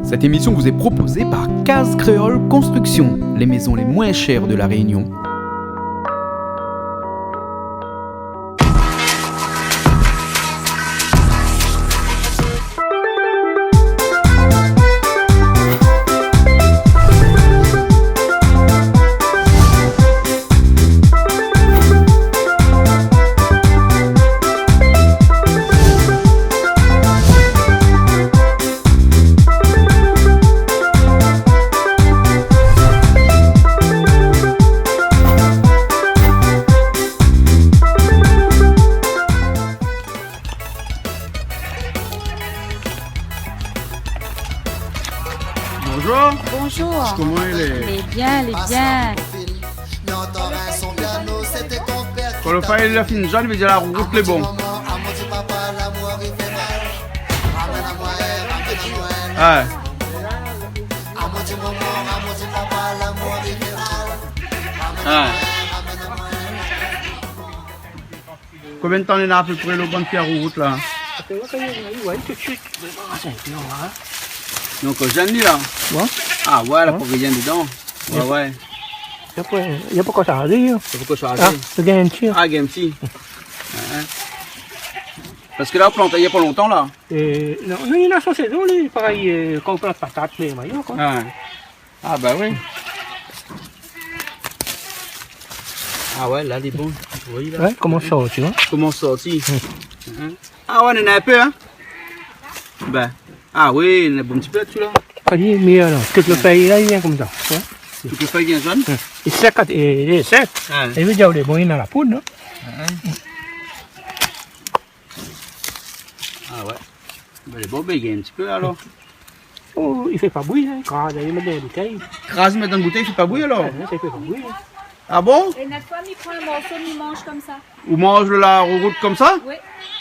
Cette émission vous est proposée par Case Créole Construction, les maisons les moins chères de la Réunion. Bonjour. Bonjour. Comment elle est? Les biens, les biens. Quand le faille la fin jaune, il veut dire la route les bons. Ah. Ah. Combien de temps il a à peu près le bon faire route là? Donc j'aime bien là. Ouais. Ah ouais, là pour rien dedans. Ouais ouais. Il n'y a pas quoi changer. C'est pourquoi je suis Ah, c'est bien un tir. Ah, game si. Parce que là, on plante il n'y a pas longtemps là. Non, il y en a sans saison, pareil, quand on plante patates, les maillots, quoi. Ah bah oui. Ah ouais, là, les bons. Oui, là. Ouais, comment ça, tu vois? Comment sortir? Ah ouais, on en a un peu, hein? Ben. Ah oui, on a un bon petit peu là-dessus là. Pas dit, mais alors, tout le pays là, il vient comme ça. Ouais. Tout le feuille bien jaune. Il sec, il est sec. Ouais. Il veut dire, il est bon, il est dans la poudre, non? Ah ouais. Ben, les bons, ben, il y a un petit peu alors. Oh, il fait pas bouillir, hein, quand il met dans la bouteille. Crase, mettre dans une bouteille, il fait pas bouillir alors. Ouais, ça, il fait pas bouillir. Ah bon? Et notre femme, il prend un morceau, il mange comme ça. Ou mange la route comme ça? Oui,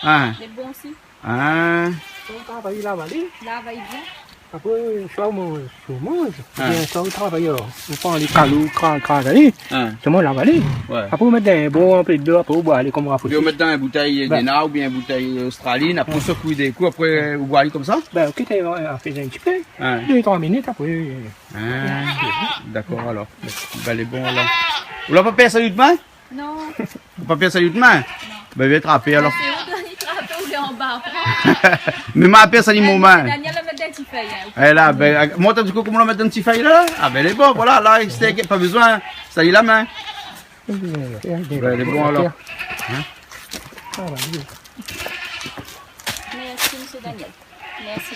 Ah. les bons aussi. Ah. On travaille là, allez. Là, va y bien. Après, soit on mange, Ah. bien, soit on travaille, alors. On prend les calous, crase, allez. Ah. C'est moi, là, allez. Ouais. Après, on met des bons, un peu de après, on boit, allez, comme on va Puis on met dans une bouteille Ben. d'Ena ou bien une bouteille australine, après on secoue des coups, après on boit comme ça. Ben, ok, tu as fait un petit peu. Ah. 2-3 minutes après. Ah. D'accord alors. Ben les bons là. Vous l'avez pas payé salut de main? Non. Vous pas payé salut de main? Ben viens trapper alors. C'est où, dernier trappe ou les en bas? Mais ma paix salut mon main. Daniel, le met dans petit feuille. Eh là, ben, moi t'as du coup comment on mettre un petit feuille là? Ah ben les bons, voilà, là, c'était pas besoin. Salut la main. Ben les bons alors. Merci, monsieur Daniel. Merci.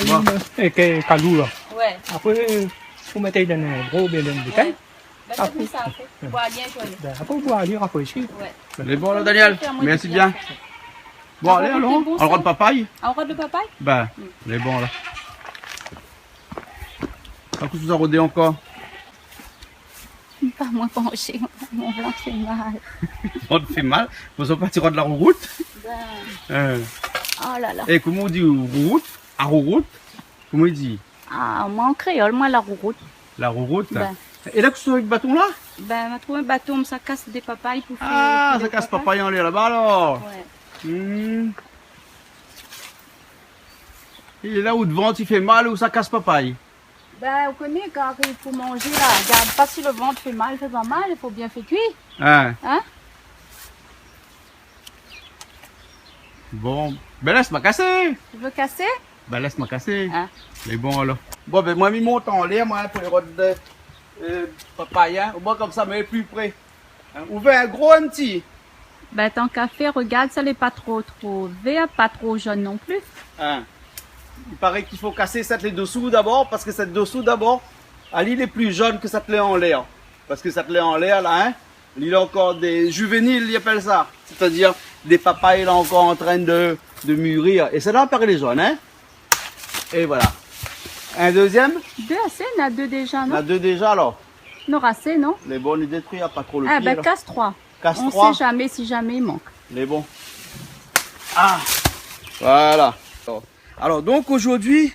Bon. Et que calou là. Ouais. Après, vous mettez dans un gros bien dans une bouteille. Ben, c'est pour ça, après. Bois bien, joyeux. Ben, après, vous pouvez aller rafraîchir. Ouais. Les bons là Daniel. Merci bien. Bon allez alors, on le rend de papaye? Un rôle de papaye? Ben, les bons là. Un coup, vous en rodez encore. Pas moins penché, mon ventre fait mal. On te fait mal. Vous en partir de la route. Ben, oh là là. Et comment on dit route? À route? Comment il dit? Ah, moi en créole, moi la rouroute. La route. Ben. Et là, que ce soit avec le bâton là? Ben, on m'a trouvé un bâton, ça casse des papayes pour faire. Ah, pour ça des casse papayes. papaye en l'air là-bas alors. Ouais. Et là où devant il fait mal ou ça casse papaye? Ben, on connaît quand il faut manger là. Regarde, pas si le ventre fait mal, fait pas mal, il faut bien faire cuire. Hein? Hein? Bon, ben laisse-moi casser. Tu veux casser? Ben laisse-moi casser. Hein? Mais bon alors. Bon, ben moi, je monte en l'air, moi, pour les routes de papaye. Hein. Au moins comme ça, mais plus près. Hein. Ouvert un gros, un petit. Ben, tant qu'à faire, regarde, ça n'est pas trop vert, pas trop jaune non plus. Hein. Il paraît qu'il faut casser cette les dessous d'abord, parce que cette dessous d'abord, elle est plus jaune que cette lait en l'air. Parce que cette lait en l'air, là, hein, il a encore des juvéniles, ils appellent ça. C'est-à-dire des papayes là encore en train de mûrir. Et c'est là par les jaunes, hein. Et voilà. Un deuxième? Deux assez, on a deux déjà, On non? a deux déjà alors. Non, assez, non? Les bons, ils détruisent, pas trop le Ah, pied. ben, là. casse trois. Casse On trois. sait jamais si jamais il manque. Les bons. Ah, voilà. Alors donc aujourd'hui,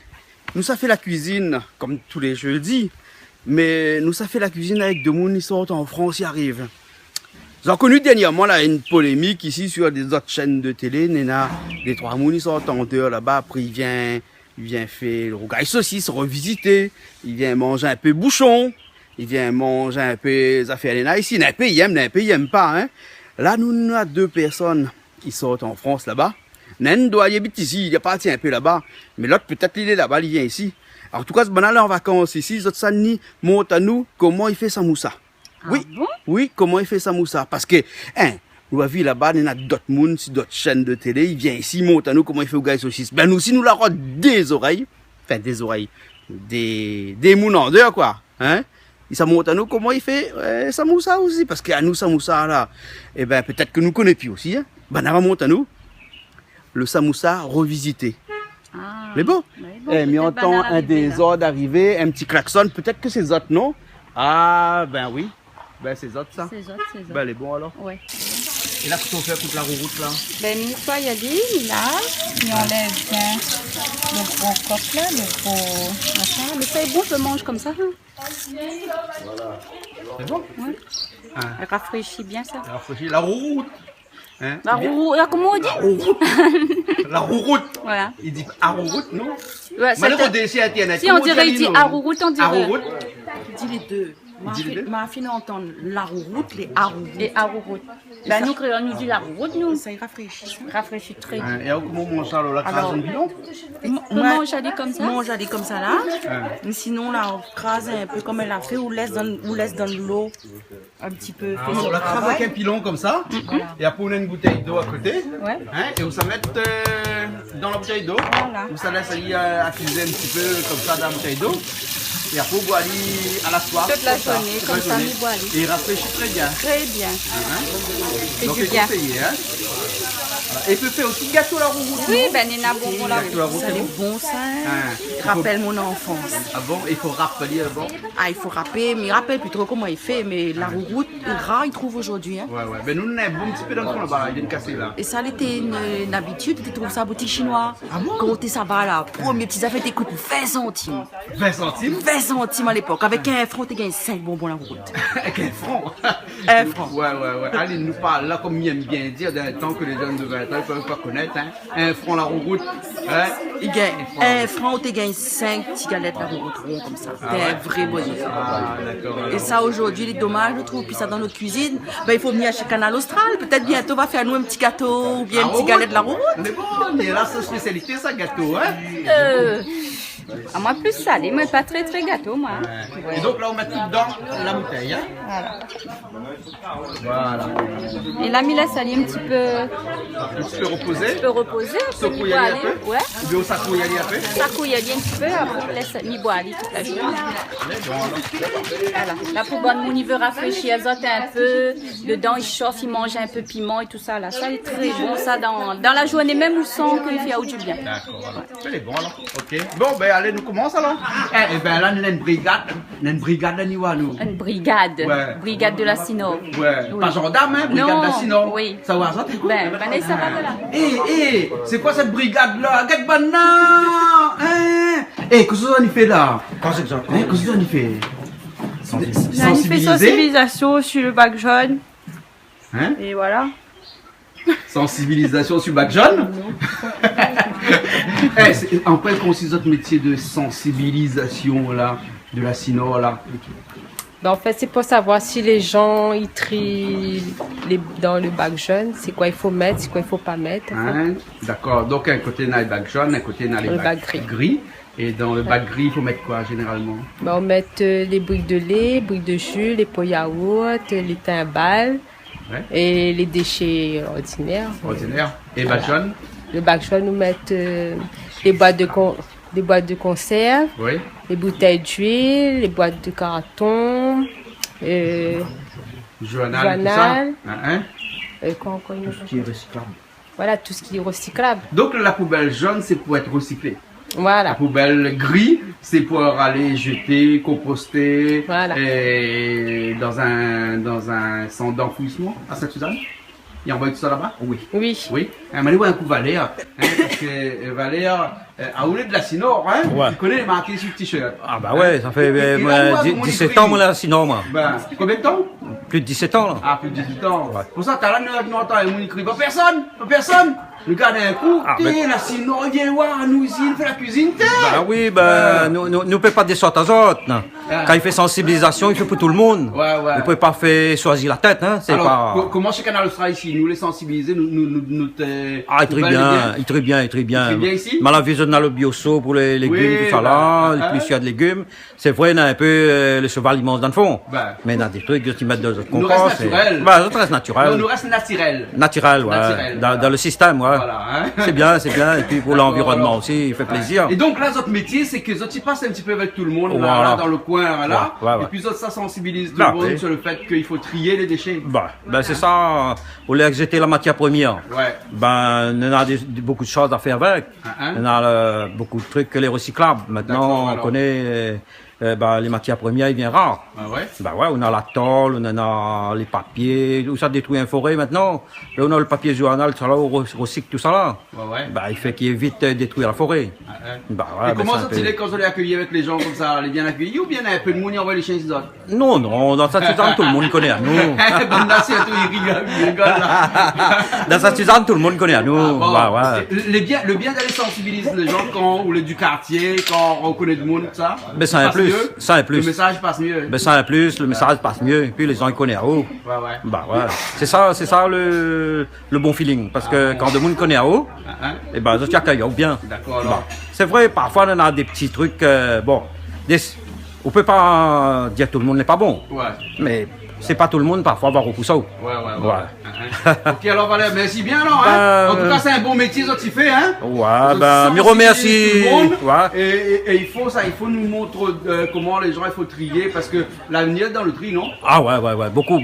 nous ça fait la cuisine, comme tous les jeudis, mais nous ça fait la cuisine avec deux mouns qui sortent en France, y arrivent. J'ai connu dernièrement là une polémique ici sur des autres chaînes de télé, Nena, les trois mounis sont en dehors là-bas, après il vient faire le rougail saucisse revisité, il vient manger un peu bouchon, il vient manger un peu les affaires ici, un peu il aime pas, hein. Là, nous avons 2 personnes qui sortent en France là-bas. Nen doit y habiter ici, il est parti un peu là-bas, mais l'autre peut-être il est là-bas, il vient ici. Alors, en tout cas, ce banal en vacances ici, l'autre ça ni montre à nous comment il fait sa moussa. Oui, bon? oui, comment il fait sa moussa. Parce que, hein, nous avons vu là-bas, il y a d'autres mondes, sur d'autres chaînes de télé, il vient ici, il montre à nous comment il fait au gars saucisse. Ben, nous aussi, nous la rodons des oreilles, des mouns en dehors, quoi, hein. Et ça montre à nous comment il fait sa moussa aussi. Parce qu'à nous, sa moussa, là, eh ben, peut-être que nous connaissons plus aussi, hein. Ben, on va montrer à nous le samoussa revisité. Ah, Mais bon, mais mais on peut-être entend banal un des arrivé, là. ordres arriver, un petit klaxon, peut-être que c'est autres, non? Ah, ben oui, ben c'est autres ça. C'est autres. Ben elle est bon alors. Ouais. Et là, qu'est-ce qu'on fait contre la route là? Ben, une fois, il y a dit, il lave, il enlève bien le gros coq là, le gros machin. Mais ça est bon, je le mange comme ça. Hein. C'est bon? Ouais. Ah. Elle rafraîchit bien ça. Alors, faut la route. Hein? La roue, là, comment on dit? La route. Voilà. Il dit arouroute, non? Ouais, Mais c'était- le déchet à Tiana. Si on dirait, il dit arouroute, on dirait. Arouroute. Il dit les deux. Il dit les deux? Ma fille entend la route, les arouroutes. Et arouroute. Ben, nous, créons, nous dit la route, nous. Ça y rafraîchit. Rafraîchit très bien. Et alors, comment on mange ça là? La Alors, crase en pilon? Comment on dit comme ça? Mange aller comme ça là. Mais sinon, là, on crase un peu comme elle a fait ou laisse dans l'eau un petit peu. fait son On la crase avec travail. un pilon comme ça. Et après, on a une bouteille d'eau à côté. Ouais. Hein, et on s'en met dans la bouteille d'eau. Voilà. On s'en laisse aller affuser un petit peu comme ça dans la bouteille d'eau. Et après, on boit aller à la soirée. Toute la journée, comme ça, on boit aller. Et il rafraîchit très bien. Très bien. C'est Donc, du c'est bien. conseillé. Hein. Voilà. Et peut faire aussi gâteau la roue. Oui, ben, il y en a bon pour la Gâteau la roue. Ça est bon ça. Hein. Rappelle mon enfance. Ah bon, il faut rappeler bon. Ah, il faut rappeler, mais il rappelle plus trop comment il fait. Mais la route, rare, il trouve aujourd'hui. Hein. Ouais, ouais. Ben, nous, on a un bon petit peu dans le fond là-bas. Il vient de casser là. Et ça, c'était une habitude. Tu trouves ça à boutique chinois. Quand t'es ça va là, premier petit affaire, t'écoutes 20 centimes. 20 centimes 20 centimes à l'époque. Avec un franc, tu gagnes 5 bonbons la route. avec un franc. Un franc. Ouais, ouais, ouais. Allez, nous parle là, comme il aime bien dire, d'un temps que les jeunes de 20 ans ne peuvent pas connaître. Hein. Un franc la route. Hein. Il gagne un franc, tu gagnes 5 petites galettes la route rond comme ça. C'est un vrai bonheur. Ah, d'accord. Et ça, aujourd'hui, les dommages, je trouve, puis ça dans notre cuisine, ben, il faut venir chez Canal Austral. Peut-être bientôt, on va faire nous un petit gâteau ou bien une petite galette de la route. Mais bon, mais là, c'est spécialité, ça, gâteau, hein. À moi, plus salé, mais pas très, très gâteau, moi. Et donc là, on met tout dans la bouteille, hein. Voilà. Et là, il laisse aller un petit peu, Un petit peu reposer. reposer. Après, Secouer il boit aller un aller. peu. Ouais. Ou bien on s'accouille aller un peu. Ça couille aller un petit peu, après, il laisse il boit aller toute la journée. Voilà. Là, pour bon, on y veut rafraîchir, azote un peu. Dedans, il chauffe, il mange un peu piment et tout ça. Là, ça, est très bon, ça, dans la journée, même où sent qu'il fait du bien. D'accord, alors. Elle est bon, alors. Ok. Bon, ben, allez, nous commençons, alors. Eh ben, là, nous avons une brigade. Nous avons une brigade à Niwanou. Une brigade. Ouais. Brigade de la Sino. Ouais. Oui. Pas gendarme, hein, brigade Non, d'Assino. oui. Ça va, ça, t'es cool. Ben, ça va de là. C'est quoi cette brigade-là? Regarde, maintenant! Hein? Qu'est-ce que ça en fait là? Qu'est-ce que ça en fait? On fait sensibilisation sur le bac jaune. Hein? Et voilà. Sensibilisation sur bac jaune? En quoi consiste votre métier de sensibilisation là, de la Sino là? Ben, en fait, c'est pour savoir si les gens ils trient dans le bac jaune, c'est quoi il faut mettre, c'est quoi il faut pas mettre. Hein? D'accord, donc un côté on a les bacs jaunes, un côté on a les Le bacs bac gris. Et dans le bac gris, il faut mettre quoi généralement? Ben, on met les briques de lait, les briques de jus, les pots yaourt, les timbales Ouais. et les déchets ordinaires. Ordinaire. Et bac jaune? Le bac jaune, nous mettons les boîtes de conserve, Oui. les bouteilles d'huile, les boîtes de carton. Journal, tout ça? Journal. Hein? Quoi encore une autre? Voilà, tout ce qui est recyclable. Donc la poubelle jaune, c'est pour être recyclé. La Voilà. poubelle gris, c'est pour aller jeter, composter Voilà. et dans un centre d'enfouissement à Sainte-Suzanne. Il envoie tout ça là-bas? Oui. Oui. Oui. Un coup Valère, parce que Valère, à Oulé de la Sinor, hein, Ouais. il connaît les marqués sur le t-shirt. Ah bah ouais, ça fait Et là, moi, 17 comment ans moi là, sinon moi. Ben, combien de temps? Plus de 17 ans là. Ah, plus de 18 ans. Pour ça, t'as là, nous, attends, et on écrit, pas personne, nous gardons un coup, Ah, et mais- là, sinon, il vient voir, nous ici, il fait la cuisine, t'es. Ben oui, ben, nous ne pouvons pas des sortes aux autres. Non. Ah. Quand il fait sensibilisation, il fait pour tout le monde. Ouais, ouais. Il ne peut pas faire choisir la tête, hein. C'est Alors, pas. comment chez Canal Austral ici, nous les sensibiliser, nous t'es. Ah, il très bien, il très bien, il très bien. Il très bien ici? Malavis, on a le bioso pour les légumes, Oui, tout ça là, bah, et puis il y a de légumes. C'est vrai, on a un peu le cheval immense dans le fond. Bah. Mais on a des trucs qui mettent de Nous compost. reste naturel. Bah, ça reste Non, naturel. nous reste naturel. Naturel, ouais. Naturel, Dans, voilà. dans le système, ouais. Voilà, hein. C'est bien, c'est bien. Et puis pour D'accord, l'environnement alors. aussi, il fait plaisir. Et donc là, votre métier, c'est que vous passez un petit peu avec tout le monde, là, Voilà. là, dans le coin, là, Ouais, ouais. et puis ça sensibilise tout Bah, le monde oui. sur le fait qu'il faut trier les déchets. Ben c'est ça, au lieu de jeter la matière première, Ouais. ben on a beaucoup de choses à faire avec. Hein? On a beaucoup de trucs que les recyclables. D'accord, Maintenant, on alors. connaît ben, les matières premières, ils viennent rares. Ah ouais. Ben ouais, on a la tôle, on a les papiers, tout ça détruit un forêt maintenant. Là, on a le papier journal, tout ça là, on recycle tout ça là. Ouais, ouais. Ben, il fait qu'il évite de détruire la forêt. Ah, ouais. Ben ouais, Et ben, comment c'est un ça peu- t'il est quand vous les accueillir avec les gens comme ça, les bien accueillis ou bien un peu de monde y envoie les chiens des autres? Non, non, dans sa Suzanne, tout le monde connaît à nous. Bonne nation, tout, il rigole là. Dans sa Suzanne, tout le monde connaît à nous. Ah, bon. Ben ouais. Le bien d'aller sensibiliser les gens quand, ou les du quartier, quand on connaît du monde, tout ça. Ben, ça un passe plus, mieux. ça un plus. Le message passe mieux. Ben ça en plus, le message passe mieux, et puis les gens ils connaissent à haut. Ouais, ouais. Bah ouais, c'est ça le bon feeling. Parce que quand le monde connaît à haut, Hein? et ben ça accueille bien. D'accord, Bah, alors. c'est vrai, parfois on a des petits trucs, bon, on peut pas dire tout le monde n'est pas bon, Ouais. mais c'est pas tout le monde parfois va repousser. Ouais, ouais, ouais. Ouais. Ok, alors Valère, merci bien, alors, Ben, hein. En tout cas, c'est un bon métier, ça, tu fais, hein. Ouais, ben, Ça me sensibilise remercie. tout le monde. Ouais. Et il faut nous montrer comment les gens, il faut trier, parce que l'avenir est dans le tri, non? Ah ouais, beaucoup.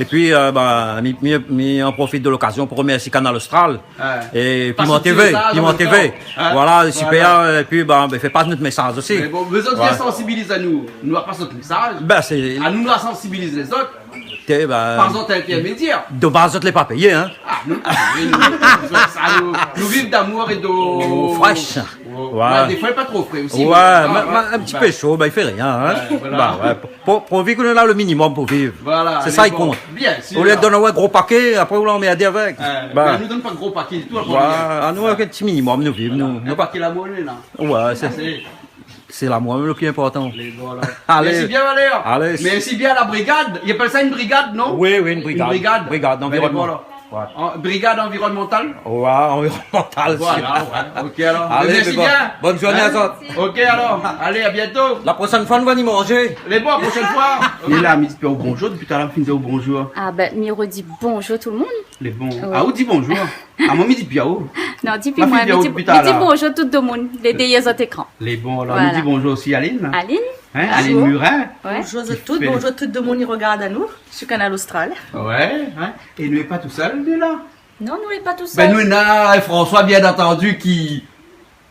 Et puis, on profite de l'occasion pour remercier Canal Austral Ouais. et Passe Piment un petit TV, message en Piment même TV. temps, hein. Voilà, super. Voilà. Et puis, ben, fait pas notre message aussi. Mais bon, les autres, Ouais. bien sensibilisent à nous. Nous, on passe notre message. Ben, c'est, À nous, on sensibilise les autres. ben, Par exemple, t'as un média. de base, je ne l'ai pas payé, hein. Ah, nous vivons d'amour et d'eau. Fraîche. Ouais. Des fois, pas trop frais aussi. Ouais, un petit peu chaud, ben, il fait rien, hein. Ouais, voilà. Ben, ouais, pour vivre, on a le minimum pour vivre. Voilà. C'est mais ça, il bon, compte. Bien sûr. Au lieu de donner un gros paquet, après, on l'en met à dire avec. Ben, Ben, nous donne pas de gros paquets du tout. ouais, à nous, avec un petit minimum, nous vivons, nous. Un paquet la monnaie, là. Ouais, C'est. c'est la moi le plus important. Les voilà. Allez. Merci bien, Valère. Allez. Merci bien à la brigade. Il appelle ça une brigade, non? Oui, une brigade. Une brigade. Brigade d'environnement. Ben, voilà. Ouais. Brigade environnementale. Ouais, environnemental. Voilà, ouais. Ok, alors. Allez, Merci mais bon. bien. Bonne journée à toi. Ok, alors. Allez, à bientôt. La prochaine fois, on va y manger. Les bons, prochaine fois. Il est là, mais dit au bonjour. Depuis tout à l'heure, il dit au bonjour. Ah ben, Miro dit bonjour tout le monde. Les bons. Ah, où dit bonjour? Ah, moi, dit piao. Non, dis puis Ma moi, fille mais vient dis au hôpital, mais dis là. bonjour tout le monde, les déyers autres écrans. Les bons, alors. Voilà. Nous dit bonjour aussi, Aline. Aline? Hein, Ah, Aline bon. Murin. Ouais. Bonjour à toutes, bonjour à tout le monde qui regarde à nous sur Canal Austral. Ouais, hein. Et nous n'est pas tout seul, nous, là. Non, nous n'est pas tout Ben, seul. nous, on a François, bien entendu, qui,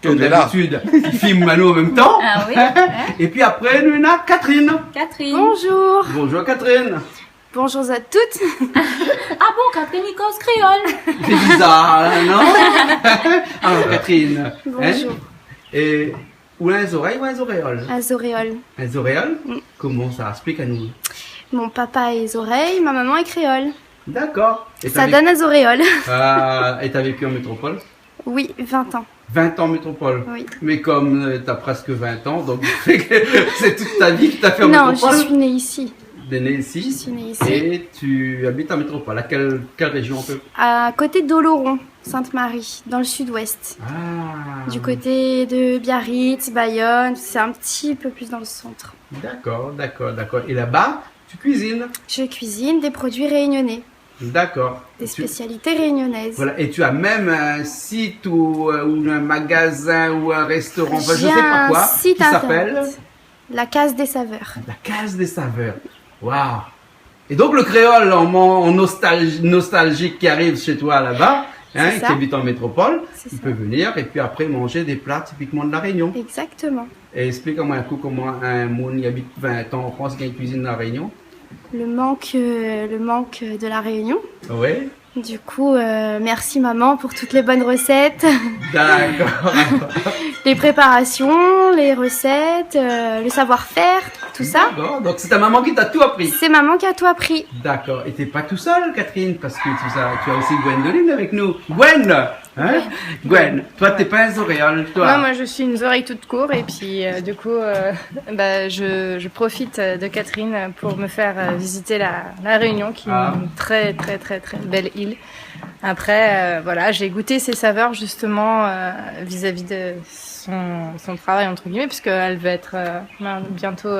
comme On est là. d'habitude, qui filme Mano en même temps. Ah oui, hein? Et puis après, nous, on a Catherine. Catherine. Bonjour, Bonjour, Catherine. bonjour à toutes. Ah bon, Catherine, il cause créole. C'est bizarre, hein, non? Alors, Catherine. Bonjour. Et, ou les oreilles ou les auréoles? Azoréole. Les auréoles? Comment ça? Explique à nous. Mon papa est oreilles, ma maman est créole. D'accord. Et Ça donne Azoréole. Et t'as vécu en métropole? Oui, 20 ans. 20 ans en métropole. Oui. Mais comme t'as presque 20 ans, donc c'est toute ta vie que t'as fait en Non, métropole. je suis née ici. T'es né ici. Je suis née ici. Et tu habites en métropole. À quelle région un peu? À côté d'Oloron, Sainte-Marie, dans le sud-ouest. Ah. Du côté de Biarritz, Bayonne, c'est un petit peu plus dans le centre. D'accord. Et là-bas, tu cuisines. Je cuisine des produits réunionnais, D'accord. des Tu- spécialités réunionnaises. Voilà. Et tu as même un site ou un magasin ou un restaurant, enfin, je J'ai sais pas un quoi, site qui s'appelle internet. La Case des Saveurs. La Case des Saveurs. Waouh. Et donc le créole en nostalgique qui arrive chez toi là-bas, hein, C'est qui ça. habite en métropole, C'est il ça. peut venir et puis après manger des plats typiquement de la Réunion. Exactement. Et explique-moi un coup comment un monde qui habite 20 ans en France qui a une cuisine de la Réunion. Le manque de la Réunion. Oui. Du coup, merci maman pour toutes les bonnes recettes, D'accord. les préparations, les recettes, le savoir-faire, tout ça. D'accord. Donc c'est ta maman qui t'a tout appris. C'est maman qui a tout appris. D'accord. Et t'es pas tout seul, Catherine, parce que tu as aussi Gwendoline avec nous. Gwen, hein? Gwen, toi t'es pas un oréole, toi. Non, moi je suis une oreille toute courte et puis du coup je profite de Catherine pour me faire visiter la Réunion qui est une très très très très belle île. Après voilà, j'ai goûté ses saveurs justement vis-à-vis de son travail entre guillemets puisqu'elle va être bientôt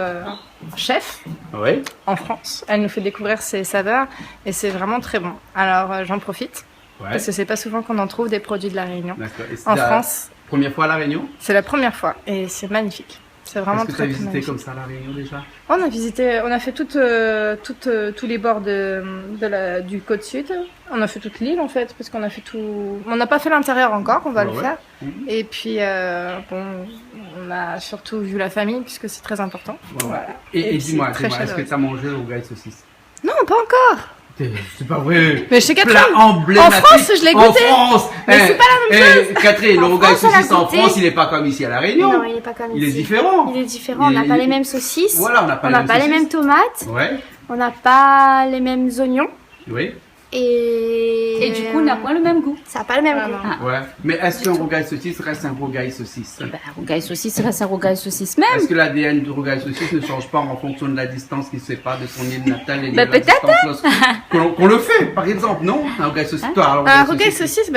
chef Oui. en France. Elle nous fait découvrir ses saveurs et c'est vraiment très bon. Alors j'en profite. Ouais. Parce que c'est pas souvent qu'on en trouve des produits de la Réunion. D'accord. Et c'est En la France, première fois à La Réunion? c'est la première fois et c'est magnifique. C'est vraiment Est-ce que tu as très, très visité magnifique. comme ça La Réunion déjà? On a fait tous les bords du côte sud. On a fait toute l'île en fait, parce qu'on a fait tout. On n'a pas fait l'intérieur encore, on va le faire. Et puis bon, on a surtout vu la famille puisque c'est très important. Voilà. Et puis, dis-moi, c'est très est-ce que chaleureux. tu as mangé au rougail saucisse? Non, pas encore. C'est pas vrai. Mais chez Catherine, Plat emblématique. en France, je l'ai goûté. En France. Mais c'est pas la même chose. Catherine, le En rougail France, on l'a saucisse en goûté. France, il est pas comme ici à La Réunion. Non, il n'est pas comme Il est ici. différent. Il est différent. On n'a pas les mêmes saucisses. Voilà, on n'a pas On les n'a mêmes pas les saucisses. mêmes tomates. Ouais, On n'a pas les mêmes oignons. oui, Et du coup, on n'a pas le même goût. Ça n'a pas le même Ah, goût. non. ouais. Mais est-ce qu'un rougail saucisse reste un rougail saucisse? Ben, rougail saucisse reste un rougail saucisse même. Est-ce que l'ADN du rougail saucisse ne change pas en fonction de la distance qui se sépare de son île natale et de Ben, la peut-être, distance qu'on le fait, par exemple, non? Un rougail saucisse, toi, alors, Un rougail saucisse,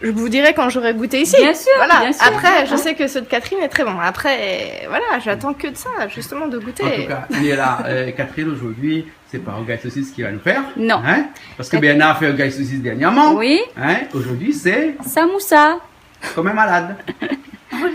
je vous dirai quand j'aurai goûté ici. Bien sûr, Voilà. bien sûr. Après, je sais que ceux de Catherine est très bon. Après, voilà, j'attends que de ça, justement, de goûter. En tout cas, il est là. Catherine, aujourd'hui, c'est pas un rougail saucisse qui va nous faire. Non. Hein? Parce que Béana a fait un rougail saucisse dernièrement. Oui. Hein? Aujourd'hui, c'est Samoussa. comme un malade.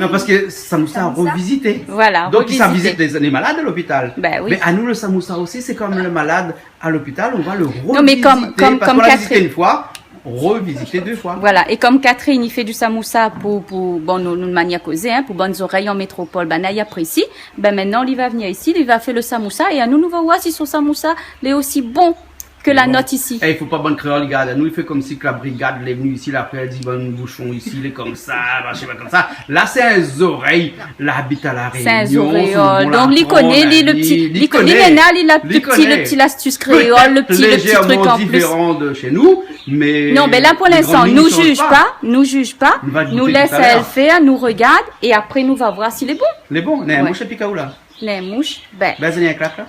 Non, parce que Samoussa a revisité. Voilà. Donc, il revisité. visite les malades à l'hôpital. Ben oui. Mais à nous, le Samoussa aussi, c'est comme le malade à l'hôpital, on va le revisiter. Non, mais comme parce qu'on l'a visité Catherine. une fois, revisiter deux fois. Voilà, et comme Catherine, il fait du samoussa pour bon, nous manière causée, hein, pour bonnes oreilles en métropole, ben, il apprécie, ben, maintenant, il va venir ici, il va faire le samoussa, et à nous va voir si son samoussa, est aussi bon que la note ici. Et il faut pas bonne créole, regarde. Nous, il fait comme si que la brigade l'est venue ici, là, après, elle dit, bon, bouchon ici, il est comme ça, je sais pas comme ça. Là, c'est un oreille, là, habite à la Réunion. C'est un oréole. on Donc, il l'apprend, connaît, on le a petit, dit, il connaît, il a il connaît. le petit astuce créole, le petit truc légèrement en plus. différent de chez nous, mais. Non, ben là, pour les l'instant, grandes nous lignes juge changent pas, nous juge pas, On va le nous goûter laisse tout à l'heure. elle faire, nous regarde, et après, nous va voir s'il est bon. Les bons, on est un Ouais. mouche à Picaou, là. Les mouches, ben, Ben, c'est un clap, là.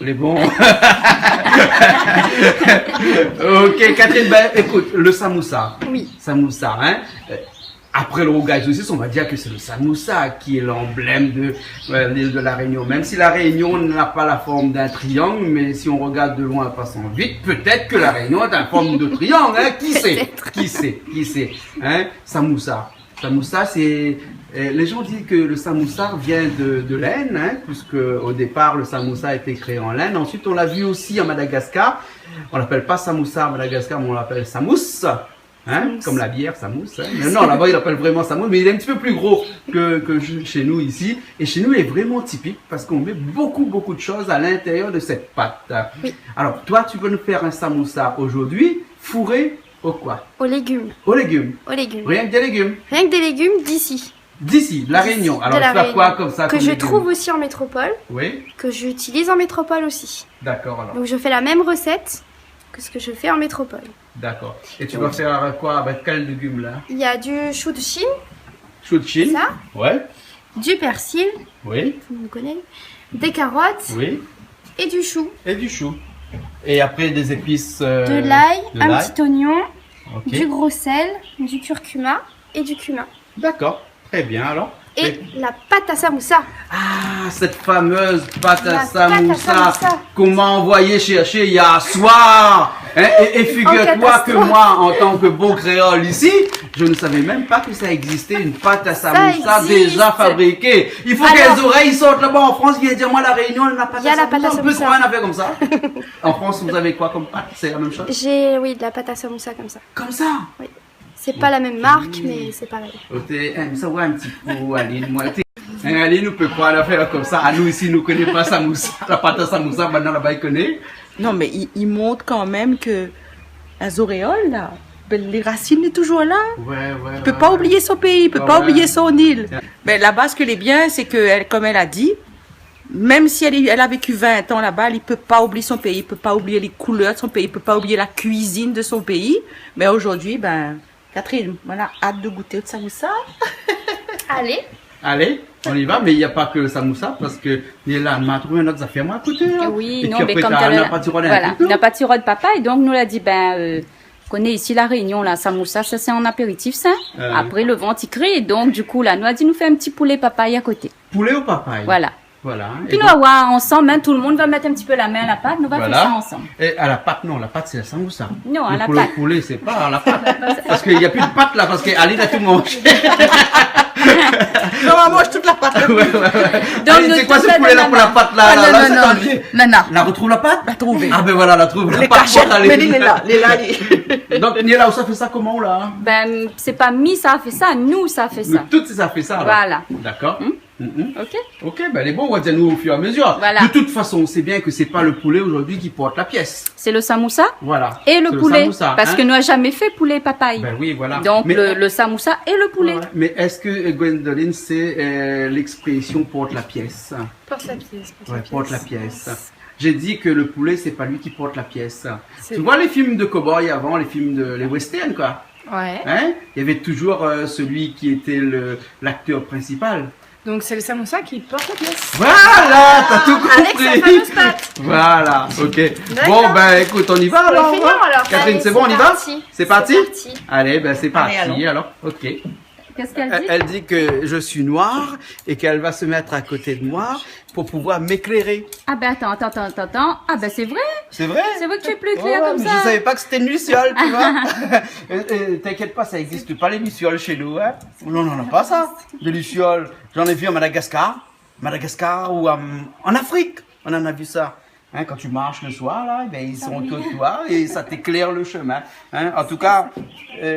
Les bons. Ok, Catherine, ben, écoute, le samoussa. Oui. Samoussa, hein. Après le rougail saucisse, on va dire que c'est le samoussa qui est l'emblème de l'île de la Réunion. Même si la Réunion n'a pas la forme d'un triangle, mais si on regarde de loin en passant vite, peut-être que la Réunion est en forme de triangle, hein. Qui sait? Qui sait? Qui sait? Hein? Samoussa. Samoussa, c'est... Les gens disent que le samoussa vient de laine, hein, puisque au départ le samoussa a été créé en laine. Ensuite, on l'a vu aussi à Madagascar. On l'appelle pas samoussa à Madagascar, mais on l'appelle samousse, hein, comme la bière samousse. Hein. Mais non, là-bas il l'appelle vraiment samousse, mais il est un petit peu plus gros que chez nous ici. Et chez nous, il est vraiment typique parce qu'on met beaucoup de choses à l'intérieur de cette pâte. Oui. Alors, toi, tu peux nous faire un samoussa aujourd'hui, fourré au quoi? Aux légumes. Aux légumes. Aux légumes. Rien que des légumes. Rien que des légumes d'ici. D'ici, de la Réunion. Alors, De la tu vas quoi Réunion. comme ça Que comme je légumes? trouve aussi en métropole. Oui, Que j'utilise en métropole aussi. d'accord alors. Donc je fais la même recette que ce que je fais en métropole. D'accord. Et tu vas faire quoi avec quel légume là? Il y a du chou de Chine, Chou de Chine? ça, Ouais. du persil, Oui, tout le monde connaît, des carottes oui. et du chou, Et du chou. Et après des épices. de l'ail, de un l'ail. petit oignon, Ok. du gros sel, du curcuma et du cumin. D'accord. Très bien alors. Et la pâte à samoussa. Ah, cette fameuse pâte à La pâte à samoussa samoussa. qu'on m'a envoyé chercher hier soir. Hein, et figure-toi que catastrophe. moi, en tant que bon créole ici, je ne savais même pas que ça existait une pâte à samoussa existe. déjà fabriquée. Il faut Alors- que les oreilles sortent là-bas en France, viennent dire moi la Réunion, elle n'a pas Il y a la pâte à on peut samoussa. rien à faire comme ça. En France, vous avez quoi comme pâte? C'est la même chose? J'ai, oui, de la pâte à samoussa comme ça. Comme ça. C'est pas la même marque, mais c'est pareil. Ça va un petit peu, Aline, moi. Aline, nous peut pas la faire comme ça. À nous ici, nous connaissons pas samoussa. La pâte à samoussa, maintenant là-bas, il connaît. Non, mais il montre quand même que les auréoles, là. Ben, les racines sont toujours là. Ouais, ouais. Il peut pas oublier son pays, il peut pas oublier son île. Mais là-bas, ce qui est bien, c'est que, comme elle a dit, même si elle a vécu 20 ans là-bas, elle ne peut pas oublier son pays, il ne peut pas oublier les couleurs de son pays, il ne peut pas oublier la cuisine de son pays. Mais aujourd'hui, ben, Catherine, voilà, hâte de goûter le samoussa. Allez. Allez, on y va, mais il n'y a pas que le samoussa, parce que là, on m'a trouvé une autre affaire, moi, à côté. Hein. Oui, et non, puis mais après, comme t'as tu la pâtissière voilà, la pâtissière de papa, et donc nous l'a dit, ben, connaît ici la Réunion, la samoussa, ça c'est en apéritif, ça. Après, le ventre, il crie, et donc, du coup, là, nous a dit, nous fait un petit poulet papaye à côté. Poulet ou papaye? Voilà. Voilà. Puis nous, voir ensemble, hein, tout le monde va mettre un petit peu la main à la pâte, nous va faire ça ensemble. Et à la pâte, non, la pâte c'est la samoussa. Non, à la pâte. Le poulet, c'est pas à la pâte. Parce qu'il n'y a plus de pâte là, parce qu'Aline a tout mangé. Non, on mange toute la pâte. Ouais. Donc, Aline, c'est quoi ce poulet là pour la pâte là? Non. La retrouve la pâte? La trouver. Ah ben voilà, la trouve. Les cachettes, mais il est là. Donc, Niela, ça fait ça comment là? Ben, c'est pas mi, ça a fait ça, nous, ça a fait ça. Tout ça fait ça là. Voilà. D'accord. Ok. Ok, ben elle est bon, on va dire nous au fur et à mesure. Voilà. De toute façon, on sait bien que c'est pas le poulet aujourd'hui qui porte la pièce. C'est le samoussa. Voilà. Et le C'est poulet. samoussa, Parce hein. que nous n'avons jamais fait poulet papaye. Ben oui, voilà. Donc Mais- le samoussa et le poulet. Ouais. Mais est-ce que Gwendoline, c'est l'expression porte la pièce? Porte la pièce. Ouais, porte la pièce. J'ai dit que le poulet, c'est pas lui qui porte la pièce. Tu vois les films de cow-boy avant, les films de les westerns quoi. Ouais. Hein? Il y avait toujours celui qui était l'acteur principal. Donc c'est le samoussa qui porte la pièce. Voilà, t'as tout compris. Avec sa fameuse pâte. Voilà, ok. D'accord. Bon, ben écoute, on y va alors. Ouais, feignant, alors. Catherine, Allez, c'est bon, on y va? parti. C'est parti? C'est parti. Allez, ben c'est parti allons. alors. Ok. Qu'est-ce qu'elle dit? Elle dit que je suis noire et qu'elle va se mettre à côté de moi pour pouvoir m'éclairer. Ah ben attends. Ah ben c'est vrai. C'est vrai? C'est vrai que tu es plus clair Ouais, comme mais ça. je savais pas que c'était une luciole, tu vois. T'inquiète pas, ça existe pas les lucioles chez nous, hein. Non, on n'a pas ça. Des lucioles. J'en ai vu à Madagascar ou en Afrique. On en a vu ça. Hein, quand tu marches le soir, là, ben, ils sont autour de toi et ça t'éclaire le chemin. Hein. En tout cas,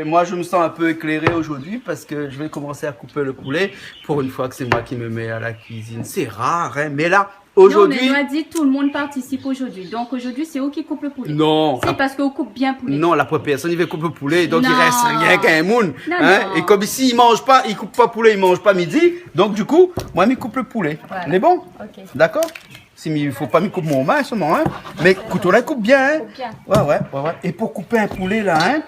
moi, je me sens un peu éclairé aujourd'hui parce que je vais commencer à couper le poulet pour une fois que c'est moi qui me mets à la cuisine. C'est rare, hein, mais là, aujourd'hui... Non, mais nous a dit tout le monde participe aujourd'hui. Donc aujourd'hui, c'est eux qui coupent le poulet. Non. C'est parce qu'on coupe bien poulet. Non, la première personne, il va couper le poulet, donc il Non. reste rien qu'un moun. Non, Hein? non. Et comme ici, il mange pas, il coupe pas poulet, il mange pas midi. Donc du coup, moi, il coupe le poulet. Voilà. On est bon? Ok. D'accord? Si, mais il faut pas me couper mon main, seulement, hein. Mais couteau là, il coupe bien, hein. Coupe bien. Ouais. Et pour couper un poulet là, hein,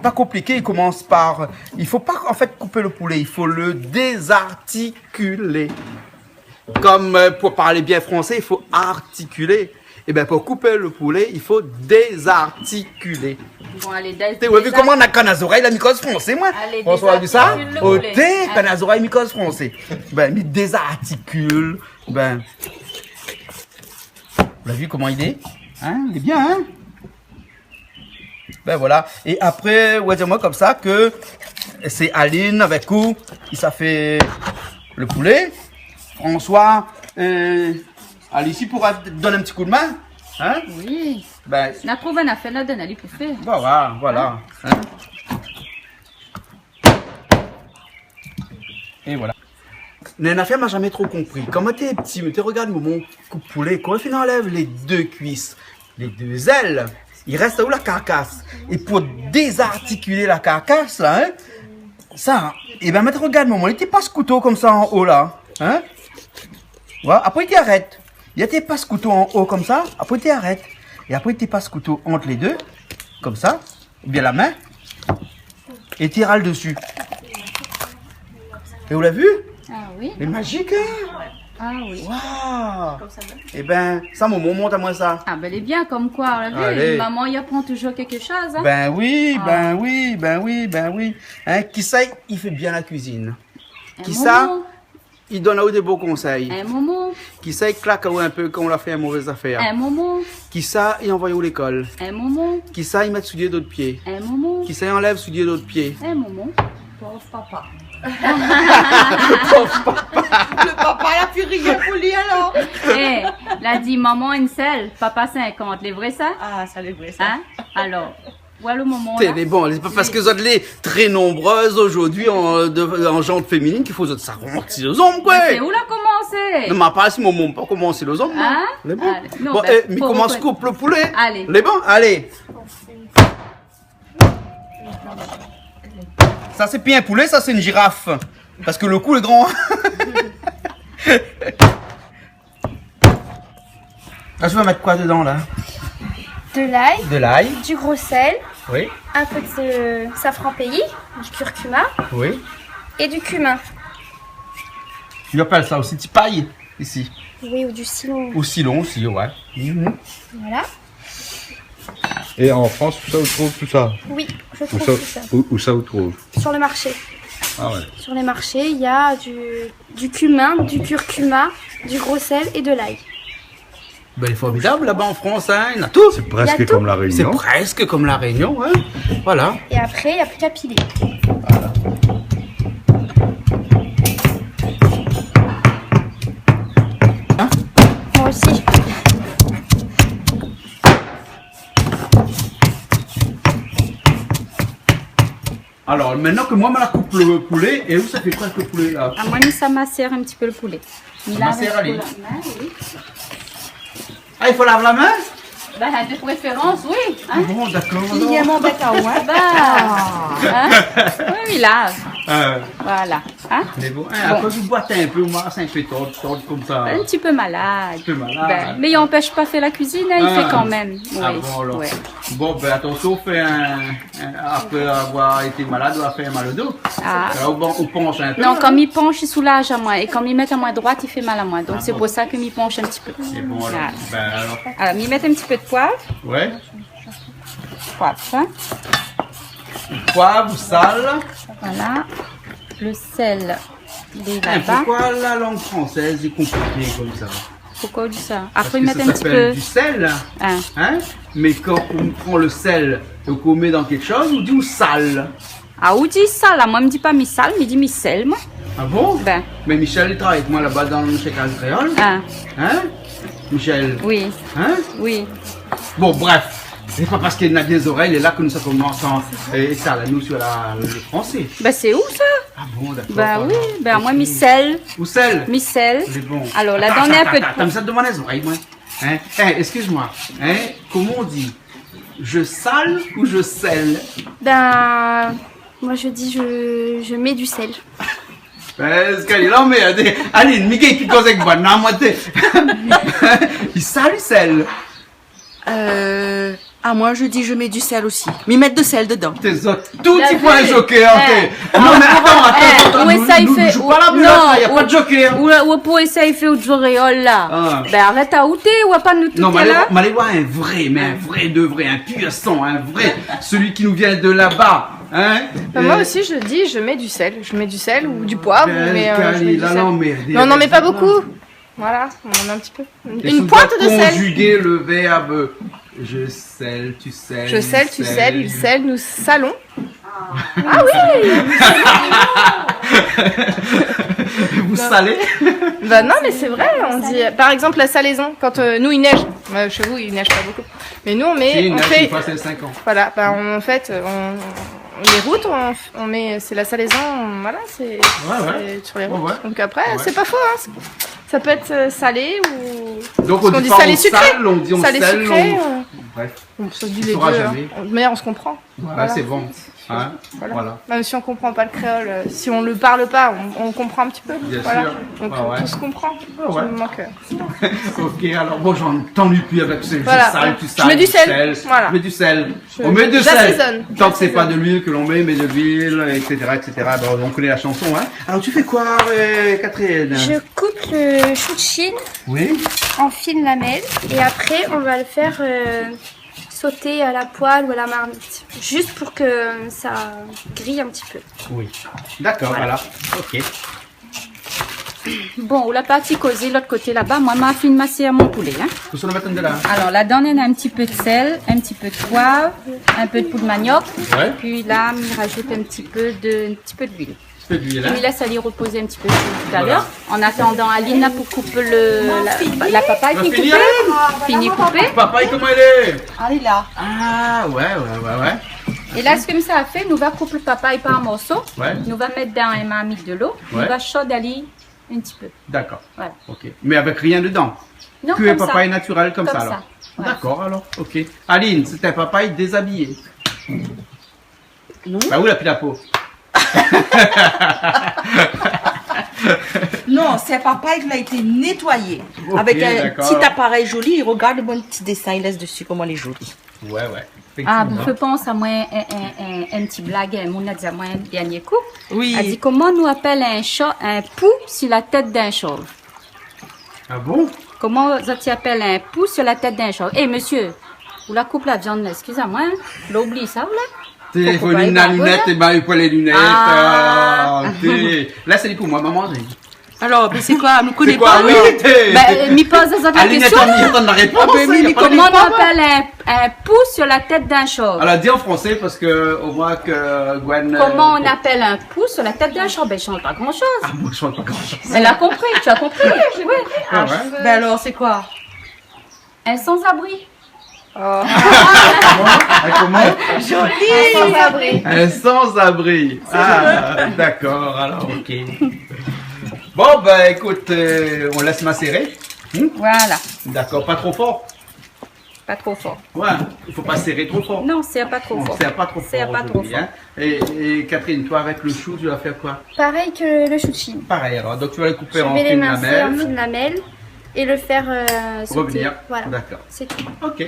pas compliqué, il commence par, il faut pas en fait couper le poulet, il faut le désarticuler. Comme pour parler bien français, il faut articuler. Et bien pour couper le poulet, il faut désarticuler. Bon, allez, Vous avez vu comment on a Canazoreille, la mycose français, moi? Allez, François a vu ça? désarticule le Au poulet. thé, Allez. Canazoreille, mycose français. Ben, il désarticule. Ben. Vous avez vu comment il est? Hein? Il est bien, hein? Ben voilà. Et après, ouais, dis-moi comme ça que c'est Aline avec où ça fait le poulet. François, Alice pourra te donner un petit coup de main. Hein? Oui. Ben, On a trouvé un affaire là, donne, allez, pour faire. voilà. Hein? Et voilà. Nana m'a jamais trop compris. Comment t'es petit, mais tu regardes mon coupe poulet, comment tu enlèves les deux cuisses, les deux ailes, il reste où la carcasse? Et pour désarticuler la carcasse, là, hein, ça, et ben, maintenant, regarde, maman, il était pas ce couteau comme ça en haut, là, hein? Voilà, après, il t'arrête. Il était pas ce couteau en haut comme ça, après, il t'arrête. Et après, il passe ce couteau entre les deux, comme ça, ou bien la main, et tu râles dessus. Et vous l'avez vu? Ah oui. C'est magique, hein? Ah oui. Waouh! Eh ben, ça, maman, monte à moi ça. Ah ben, elle est bien comme quoi, on l'a vu. Allez. Maman, il apprend toujours quelque chose. Hein? Ben oui, Ah. ben oui. Hein, qui ça, il fait bien la cuisine. Un Qui ça, moment. il donne à vous des beaux conseils. Un moment. Qui ça, il claque à vous un peu quand on a fait une mauvaise affaire. Un moment. Qui ça, il envoie à l'école. Un moment. Qui ça, il met soulier d'autres pieds. Un moment. Qui ça, il enlève soulier d'autres pieds. Un moment. Pauvre papa. Le papa, il a plus rien pour lui alors. Eh, l'a dit maman une selle, papa 50. Les vrais ça? Ah, ça l'est vrai ça. Hein? Alors, voilà le moment T'es là. mais bon, c'est pas parce que vous êtes les très nombreuses aujourd'hui en genre féminine qu'il faut que ça remonte les hommes, quoi. C'est où l'a commencé? Ne m'a pas si mon moment pas commencer les hommes, non? Hein? Les bon. Allez. Non, Bon, ben, mais faut comment reconnaître. se coupe le poulet? Allez. Les bons? Allez. Ça c'est pas un poulet, ça c'est une girafe. Parce que le cou est grand. Là, je vais mettre quoi dedans là? De l'ail, De l'ail. du gros sel, Oui. un peu de safran pays, du curcuma Oui. et du cumin. Ils appellent ça aussi tipaille ici. Oui, ou du silon. Ou silon aussi, ouais. Voilà. Et en France, où ça vous trouve tout ça? Oui, je Où trouve ça, tout ça. où ça vous trouve? Sur le marché. Ah ouais. Sur les marchés, il y a du cumin, du curcuma, du gros sel et de l'ail. Ben, il est formidable là-bas en France, hein. Il y en a tout. C'est presque Il y a tout. comme la C'est Réunion. presque comme la Réunion, ouais. Voilà. Et après, il n'y a plus qu'à piler. Moi aussi. Alors, maintenant que moi, je la coupe le poulet, et où ça fait presque le poulet là? Ah, moi, ça macère un petit peu le poulet. Ça macère, allez. Ah, il faut laver la main? Ben, de préférence, oui. Hein? Bon, d'accord. Il y a mon bec à ouin. Hein? Oui, là. Euh, Voilà. Hein? mais bon, hein, après vous boitez un peu, moi, c'est un peu tord comme ça. Un petit peu malade. Un peu malade. Ben, mais il n'empêche pas faire la cuisine, hein, il Ah. fait quand même. Oui. Ah bon, alors. Ouais. Bon, ben attention, après avoir été malade, on va faire mal au dos. Ah. Alors, bon, on penche un peu. Non, comme il penche, il soulage à moi. Et comme il met à moi droite, il fait mal à moi. Donc c'est pour ça que m'y penche un petit peu. Et bon, alors. Voilà. Ben alors. Alors, m'y mettre un petit peu de poivre. Ouais. Poivre, hein. Poivre, sel. Voilà. Le sel, il est Hein, là-bas. pourquoi la langue française est compliquée comme ça? Pourquoi on dit ça? Parce Après, que mettre ça un petit s'appelle peu. du sel. Hein. Hein? Mais quand on prend le sel et qu'on met dans quelque chose, on dit ou sale. Ah, où dit ça là? Moi, je me dis pas mi sal, mais je dis mi sel, moi. Ah bon? Ben, Mais Michel, il travaille avec moi là-bas dans le chez Casse Créole. hein. Hein? Michel. Oui, Hein? oui. Bon, bref. C'est pas parce qu'il a des oreilles là que nous ça commence et ça là, nous sur le français. Ben, c'est où ça? Ah bon, d'accord. Ben oui, ben Ok. moi, mi sel. Ou sel. Mi sel. C'est bon. Alors, là, Attends, donnez un attends, peu de attends, T'as mis ça devant les oreilles, moi. Hein? Hein, excuse-moi. Hein? Comment on dit? Je sale ou je sel? Ben, moi je dis je mets du sel. Parce qu'elle est là, mais allez, Miguel qui cause avec moi, non, moi t'es. Il sale ou sel? Ah, moi, je dis je mets du sel aussi. Mais mettre de sel dedans. T'es autres. Tout La il faut un vue. joker, Eh. Non, mais attends, Où ça, il nous, fait. joue pas la bulle, Non, il n'y a pas de joker. Ou pour essayer, il fait au joréol là. Ah. Ben, arrête à outer, ou pas nous tout Non, mais là. allez voir un vrai, mais un vrai de vrai, un pur sang, un vrai, celui qui nous vient de là-bas, hein. Moi aussi, je dis, je mets du sel. Je mets du sel ou du poivre, mais je mets du sel. Mais on n'en met pas beaucoup. Voilà, on en met un petit peu. Et Une tu pointe dois de sel. conjuguer le verbe je scelle, tu scelles. Je scelle, tu scelles, il scelle, nous salons. Vous salez. Bah non, mais c'est vrai, on dit. Par exemple, la salaison, quand nous il neige. Chez vous, il neige pas beaucoup. Mais nous, on met. Si, on neige, fait. il passe les 5 ans. Voilà, bah, en fait, les routes, on met. C'est la salaison, voilà, c'est c'est sur les routes. Ouais. Donc après, Ouais. c'est pas faux, hein. Ça peut être salé ou. Donc on Parce qu'on dit dit pas salé on sucré. sale, on dit on Salé scelle, sucré. Bref, On se dit on les deux. saura hein. jamais. Mais on se comprend. Ouais, c'est bon. Hein, voilà. Même si on comprend pas le créole, si on le parle pas, on comprend un petit peu. Bien voilà. sûr. Donc Ouais, ouais. on se comprend. Ouais. Je me manque. Ok, alors bon, j'en t'ennuie plus avec ce Voilà. je sale, tu Je sales, mets du tu sel. scelles. Voilà. Je mets du sel. On met du sel. J'assaisonne. Tant que c'est pas de l'huile que l'on met, mais de l'huile, etc., etc. Bon, on connaît la chanson, hein. Alors tu fais quoi, Catherine? Je coupe le chou de Chine Oui. en fines lamelles et après on va le faire sauter à la poêle ou à la marmite. Juste pour que ça grille un petit peu. Oui. D'accord, voilà. Ok. Bon, ou la partie causée, l'autre côté là-bas, moi, ma fine massée à mon poulet, hein. Tout ça, on va attendre là. Alors, là, dedans, on a un petit peu de sel, un petit peu de poivre, un peu de poudre manioc. Ouais. Puis là, on rajoute un petit peu d'huile. Un peu d'huile, On hein. laisse aller reposer un petit peu tout à Voilà. l'heure. En attendant, Aline, là, pour couper la papaye On qui va est finir, coupée. Fini coupée. Papaye, comment elle est? Allez là. Ah, ouais. Et là, ce que ça a fait, nous va couper le papaye par morceaux. Ouais. Nous va mettre dans un marmite de l'eau. Ouais. Nous va chaud aller un petit peu. D'accord. Voilà. Ok. Mais avec rien dedans. Non, Que un comme papaye ça. naturel comme ça, Comme alors. ça. Voilà. D'accord, alors. Ok. Aline, c'est un papaye déshabillé. Non. Bah où la pilapo? Non, c'est papa qui l'a été nettoyé. Ok, avec un d'accord. petit appareil joli. Il regarde le bon petit dessin, il laisse dessus comment il est joli. Ouais, ouais. Ah, Effectivement. je pense à moi un petit blague, mon a dit à moi un dernier coup. Oui. Elle dit comment nous appelle un chat un pou sur la tête d'un chauve. Ah bon? Comment tu appelles un pou sur la tête d'un chauve? Eh monsieur, vous la coupe la viande là, excusez-moi, hein? L'oublie ça, là? Téléphone, Faut une pas y lunette, et ben il faut les lunettes. Ah. Là, c'est pour moi, maman. Alors, mais c'est quoi? Nous C'est connaissons quoi? pas. Oui, Ben, m'y pose des autres à lunette, questions. on donne la réponse. Ah, ben, y a mais pas de Comment on problème. appelle un pou sur la tête d'un chauve? Alors, dis en français parce que, au moins que Gwen. Comment on appelle un pou sur la tête d'un chauve? Ben, je change pas grand chose. Ah, moi, je vois pas grand chose. Elle a compris, tu as compris? Oui. Ah, ouais. Ben alors, c'est quoi? Un sans-abri. Ah, comment? Un sans-abri. Un sans-abri. Ah, d'accord, alors, ok. Bon, ben, écoute, on laisse macérer. Voilà, D'accord, pas trop fort. pas trop fort. Ouais, il faut pas serrer trop fort. Non, c'est pas trop On fort. serre pas trop fort. Serre pas trop aujourd'hui, hein. Et Catherine, toi, avec le chou, tu vas faire quoi? Pareil que le chouchine. Pareil, alors, donc tu vas le couper Je en vais fines l'émincer en lamelles. fines lamelles et le faire sauter. Revenir. Voilà, D'accord. c'est tout. Ok.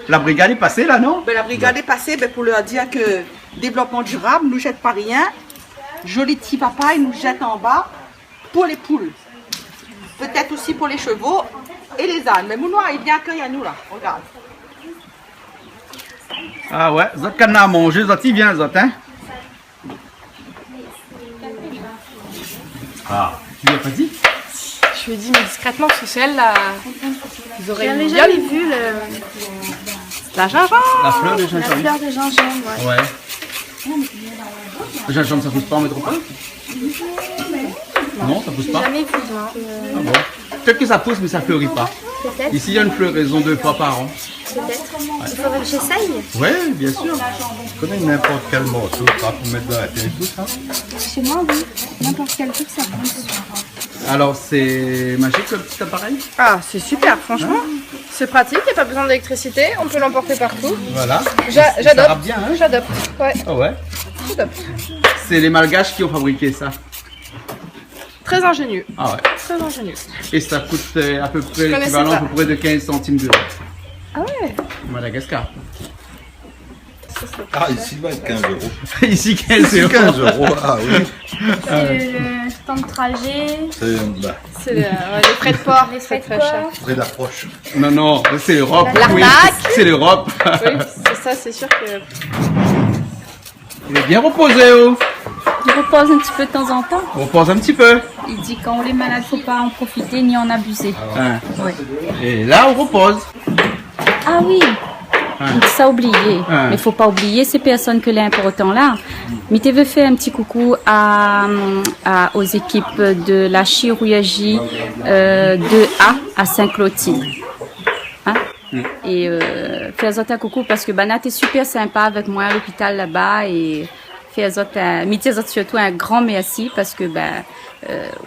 La brigade est passée là, non? Ben, la brigade est passée ben, pour leur dire que développement durable, nous jette pas rien. Joli petit papa, il nous jette en bas pour les poules. Peut-être aussi pour les chevaux et les ânes. Mais Mounoir, il vient accueillir nous là. Regarde. Ah ouais, Zot qu'on a à manger, Zot, il vient, Zot, hein? Ah, tu lui as pas dit? Je lui ai dit, mais discrètement, parce que c'est elle, là, vous aurez J'avais une jamais viande. vu La gingembre. La fleur de la gingembre. fleur de gingembre. Ouais. Ouais. Le gingembre, ça pousse pas en métropole? Non, ça pousse pas. Jamais vu, non. Ah bon. Peut-être que ça pousse, mais ça fleurit pas. Peut-être. Ici, il y a une floraison 2 fois par an. Peut-être. Il faudrait que j'essaye. Ouais, bien sûr. Tu connais n'importe quel morceau pour mettre dans la tête et tout ça? Chez moi, oui. N'importe quel truc, ça pousse. Alors, c'est magique le petit appareil? Ah, c'est super, franchement. C'est pratique, il n'y a pas besoin d'électricité, on peut l'emporter partout. Voilà. Ça J'adopte. rappe bien, hein? J'adopte. Ouais, Ah ouais. j'adopte. C'est les Malgaches qui ont fabriqué ça. Très ingénieux. Ah ouais. Très ingénieux. Et ça coûte à peu près connaissais l'équivalent pas. à peu près de 15 centimes d'euros. Ah ouais. Madagascar. Ah, ici, il va être 15 euros. Ici, 15 Ici, euros. 15 euros, ah oui. C'est le temps de trajet, C'est bah, C'est les frais de port, les c'est frais de très port. cher. frais d'approche. Non, non, c'est l'Europe. Oui, L'arnaque. c'est l'Europe. Oui, c'est ça, c'est sûr que. Il est bien reposé, oh. Il repose un petit peu de temps en temps. On repose un petit peu. Il dit quand on est malade, faut pas en profiter ni en abuser. Hein. Ouais. Et là, on repose. Ah oui, ça oublié. Hein. Mais faut pas oublier ces personnes que l'important là. Mais tu veux faire un petit coucou aux équipes de la chirurgie 2A à Saint-Clotilde. Hein? Et faire un coucou parce que Banat est super sympa avec moi à l'hôpital là-bas et faire surtout un grand merci parce que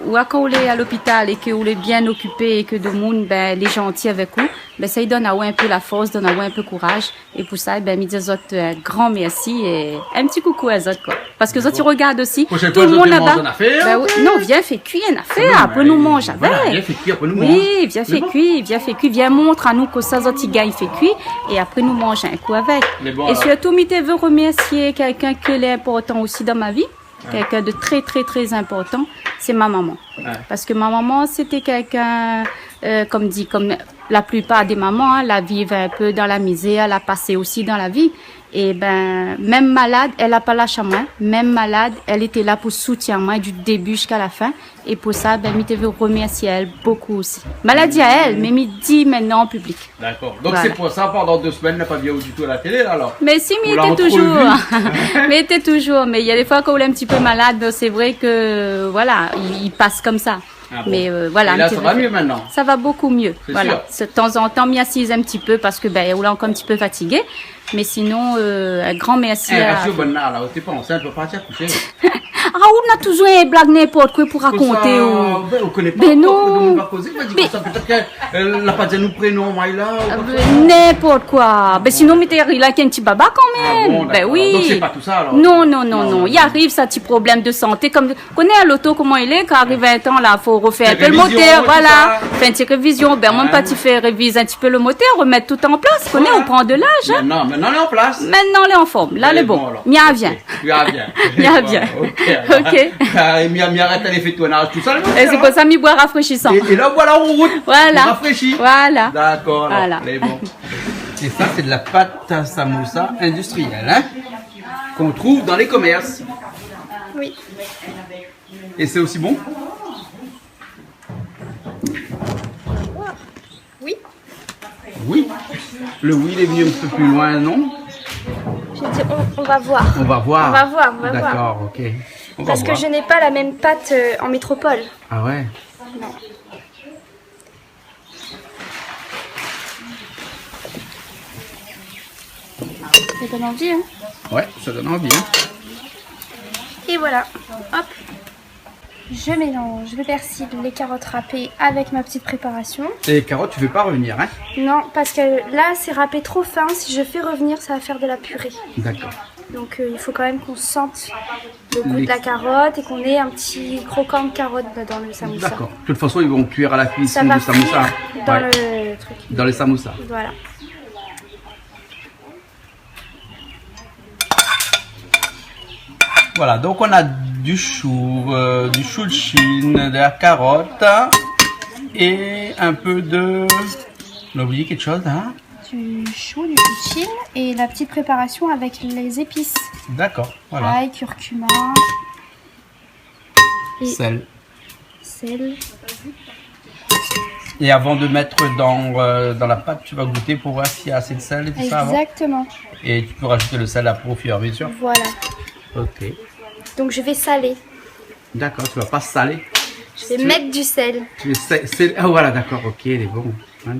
ou quand on est à l'hôpital et que on est bien occupé et que de monde les gentils avec vous, ça lui donne à un peu la force, donne à un peu courage et pour ça un grand merci et un petit coucou à Zot quoi parce que Zot tu regardes aussi Prochaine tout fois, le Zot monde te mange là-bas. une affaire. Non, viens fait cuire une affaire, après nous mange avec. Voilà, viens fait cuire, après nous mange. Oui, viens fait cuire, viens montre à nous que ça Zot il gagne fait cuire et après nous mange un coup avec. Mais bon, Et alors. surtout, je veux remercier quelqu'un qui est important aussi dans ma vie, quelqu'un de très très très important, c'est ma maman. Parce que ma maman, c'était quelqu'un, comme la plupart des mamans, hein, la vivent un peu dans la misère, elle a passé aussi dans la vie. Et même malade, elle n'a pas lâché moi. Même malade, elle était là pour soutenir moi du début jusqu'à la fin. Et pour ça, je veux remercier elle beaucoup aussi. Maladie à elle, mais me dit maintenant en public. D'accord. Donc Voilà. c'est pour ça, pendant 2 semaines, elle n'a pas vu du tout à la télé, là, alors. Mais si, mais On l'a il était toujours. entrevue. Mais il était toujours. Mais il y a des fois quand on est un petit peu malade, c'est vrai que, voilà, il passe comme ça. Ah bon. Mais voilà. Et là, mais ça va mieux maintenant. Ça va beaucoup mieux. C'est Voilà. De temps en temps, m'y assise un petit peu parce que, on est encore un petit peu fatigué. Mais sinon, un grand merci Eh, à... reste bonne là, t'es pas enceinte, tu vas partir coucher. Ah, on a toujours un blague n'importe quoi pour raconter. Ou... Ben, on connaît pas. Mais non. On va causer, dit ça. Peut-être qu'elle n'a pas dit nous prénom, Maïla. N'importe quoi. Ben sinon, mais t'es là avec un petit baba quand même. Ah bon, ben oui. Donc c'est pas tout ça alors. Non. Il arrive ça, petit problème de santé. Comme connais à l'auto comment il est, quand arrive un temps là, faut refaire un peu le moteur, voilà. Faire une petite révision. Ben même pas tu fais réviser un petit peu le moteur, remettre tout en place. Connais, on prend de l'âge. Hein? Maintenant elle est en place. Maintenant elle est en forme. Là elle est bon. Mia vient. Mia vient. Ok. Mi arrête les fait tournage tout ça. Et c'est comme ça mi boit rafraîchissant. Et là voilà on route. Voilà. Rafraîchi. Voilà. D'accord. Voilà. Mais bon. Et ça c'est de la pâte à samoussa industrielle, hein, qu'on trouve dans les commerces. Oui. Et c'est aussi bon? Oui. Oui. Le oui il est venu un peu plus loin, non? J'ai dit on va voir. On va voir. On va voir. D'accord, ok. On va Parce voir. que je n'ai pas la même pâte en métropole. Ah ouais? Non. Ça donne envie, hein? Ouais, ça donne envie. Hein? Et voilà. Hop. Je mélange le persil, les carottes râpées avec ma petite préparation. Et les carottes, tu veux pas revenir, hein? Non, parce que là, c'est râpé trop fin. Si je fais revenir, ça va faire de la purée. D'accord. Donc, il faut quand même qu'on sente le goût de la carotte et qu'on ait un petit croquant de carotte dans le samoussa. D'accord. De toute façon, ils vont cuire à la Ça cuisson va du samoussa. cuire dans le truc. Dans les samoussas. Voilà. Voilà, donc on a du chou de Chine, de la carotte et un peu de... On a oublié quelque chose, hein? Du chou, du chouchine et la petite préparation avec les épices. D'accord, voilà. Ail, curcuma. Et Sel. sel. Et avant de mettre dans la pâte, tu vas goûter pour voir s'il y a assez de sel et tout ça avant. Exactement. Et tu peux rajouter le sel après au fur et à mesure. Voilà. Ok. Donc je vais saler. D'accord, tu vas pas saler. Je vais mettre du sel. Ah voilà, d'accord, ok, il est bon. Hein.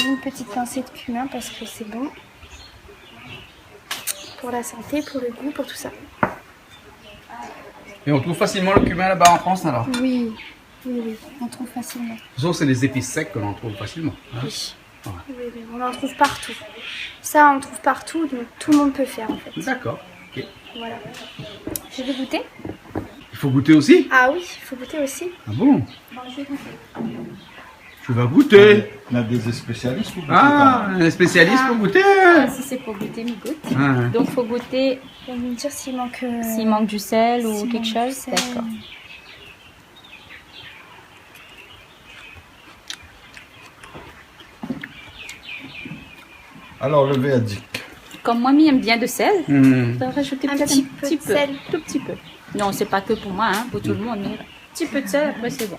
Une petite pincée de cumin parce que c'est bon. Pour la santé, pour le goût, pour tout ça. Et on trouve facilement le cumin là-bas en France alors? Oui, on trouve facilement. De toute façon, c'est les épices secs que l'on trouve facilement. Hein. Oui. Oui, on en trouve partout. Ça, on le trouve partout, donc tout le monde peut faire en fait. D'accord. Ok. Voilà. Je vais goûter. Il faut goûter aussi? Ah oui, il faut goûter aussi. Ah bon? Tu vas goûter. On a des spécialistes pour goûter. Ah, un spécialiste pour goûter. Si c'est pour goûter, mi goûte. Ah. Donc faut goûter Je vais me dire s'il manque... s'il manque du sel ou s'il quelque manque chose. du sel. D'accord. Alors, le verdict. Comme moi, mi aime bien de sel, Mmh. je vais rajouter Un peut-être petit un peu petit de peu, sel. tout petit peu. Non, c'est pas que pour moi, hein, pour tout le monde, mais un petit peu de sel, après c'est bon.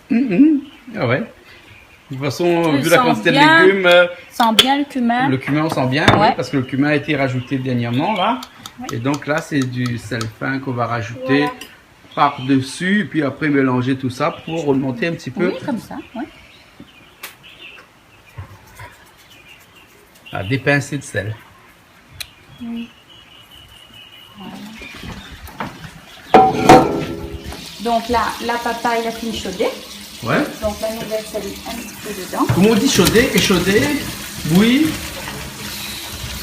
Ah ouais. De toute façon, Tu vu la sens quantité bien. de légumes, Sent bien le cumin. le cumin on sent bien, oui, Ouais. parce que le cumin a été rajouté dernièrement là. Et donc là, c'est du sel fin qu'on va rajouter Voilà. par-dessus, et puis après mélanger tout ça pour remonter un petit peu. Oui, comme ça, ouais. Ah, des pincées de sel. Donc là, la papaye, la fine chaudée. Ouais. Donc la nouvelle salade un petit peu dedans. Comment on dit chaudé, échaudé, bouilli?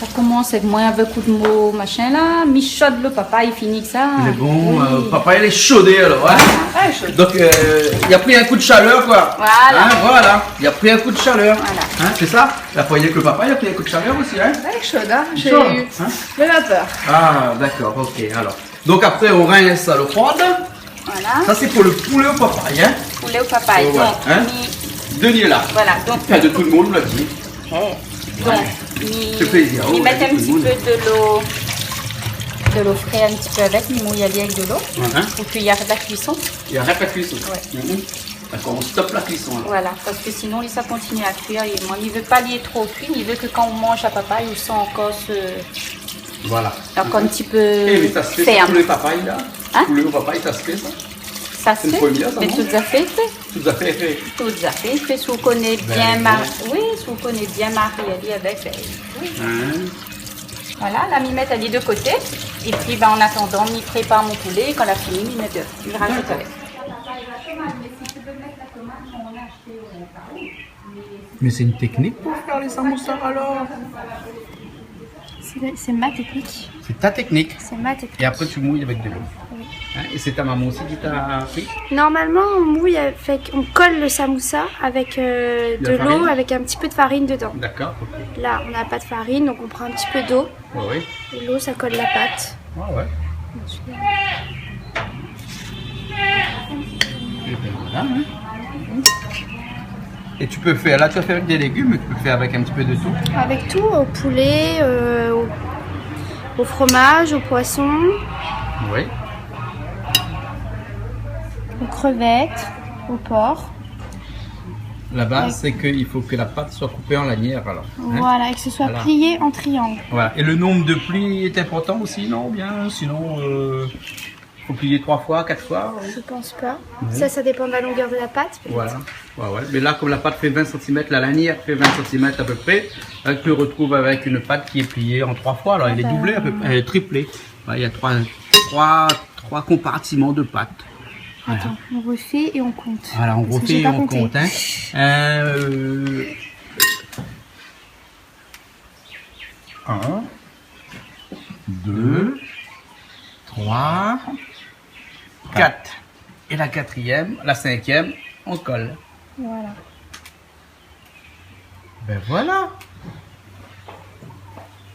Ça commence avec moins avec coup de mots, machin là. Mi-chaude le papaye, finit que ça. Il est bon, Oui. papa il est chaudé alors. Hein? Ouais, chaud. Donc il a pris un coup de chaleur quoi. Voilà. Hein, voilà. Il a pris un coup de chaleur. Voilà. Hein, c'est ça? La foyer que le papa il a pris un coup de chaleur aussi. Hein? Elle est chaude, hein. J'ai Chaud, eu hein? de la peur. Ah d'accord, ok alors. Donc après on rince à l'eau froide. Voilà. Ça c'est pour le poulet au papaye. Hein? Poulet au papaye. Oh, ouais. Donc, Hein? mi- Là. voilà. Donc, Enfin, de tout le monde l'a dit. donc C'est plaisir. Oh, mettre un tout le petit monde. peu de l'eau fraîche un petit peu avec, mi mouille avec de l'eau. Hein? Pour qu'il y ait de la cuisson. Il y a rien à cuisson. Ouais. D'accord, on stoppe la cuisson. Là. Voilà, parce que sinon, ça continue à cuire. Et moi, il ne veut pas lier trop cuit, il veut que quand on mange la papaye, on sent encore Voilà. encore un petit peu Et mais ça se fait ça, ferme. poulet papaye là? Hein? Poulet au papaye, ça se fait ça? Ça se fait. Mais tout à fait fait. Tout à fait fait. Tout à fait fait. Si vous connaissez bien oui, si vous connaissez bien Marie, avec oui. Voilà, la mimette elle est de côté. Et puis en attendant, il prépare mon poulet. Quand la fini, il rajoute avec. Mais c'est une technique pour faire les samoussas alors? C'est ma technique. C'est ta technique. C'est ma technique. Et après tu mouilles avec de l'eau. Oui. Hein, et c'est ta maman aussi qui t'a appris? Normalement, on mouille avec, on colle le samoussa avec de l'eau, avec un petit peu de farine dedans. D'accord. Là, on n'a pas de farine, donc on prend un petit peu d'eau. Oui. Et l'eau, ça colle la pâte. Ah ouais. Et ben voilà, hein. Et tu peux faire, là tu vas faire avec des légumes, mais tu peux faire avec un petit peu de tout. Avec tout, au poulet, au fromage, au poisson, Oui. aux crevettes, au porc. La base, c'est qu'il faut que la pâte soit coupée en lanières alors. Hein? Voilà, et que ce soit Voilà. plié en triangle. Voilà. Et le nombre de plis est important aussi, non? Bien, sinon, faut plier 3 fois, 4 fois. Je pense pas. Oui. Ça dépend de la longueur de la pâte. peut-être. Voilà. Ouais. Mais là, comme la pâte fait 20 cm, la lanière fait 20 cm à peu près, tu te retrouves avec une pâte qui est pliée en 3 fois. Alors, elle est doublée, à peu près, elle est triplée. Ouais, il y a 3 compartiments de pâte. Voilà. Attends, on refait et on compte. Voilà, on Parce que refait j'ai et pas on compté. compte. Hein. 1, 2, 3, 4. Et la 4e, la 5e, on colle. Voilà. Ben voilà.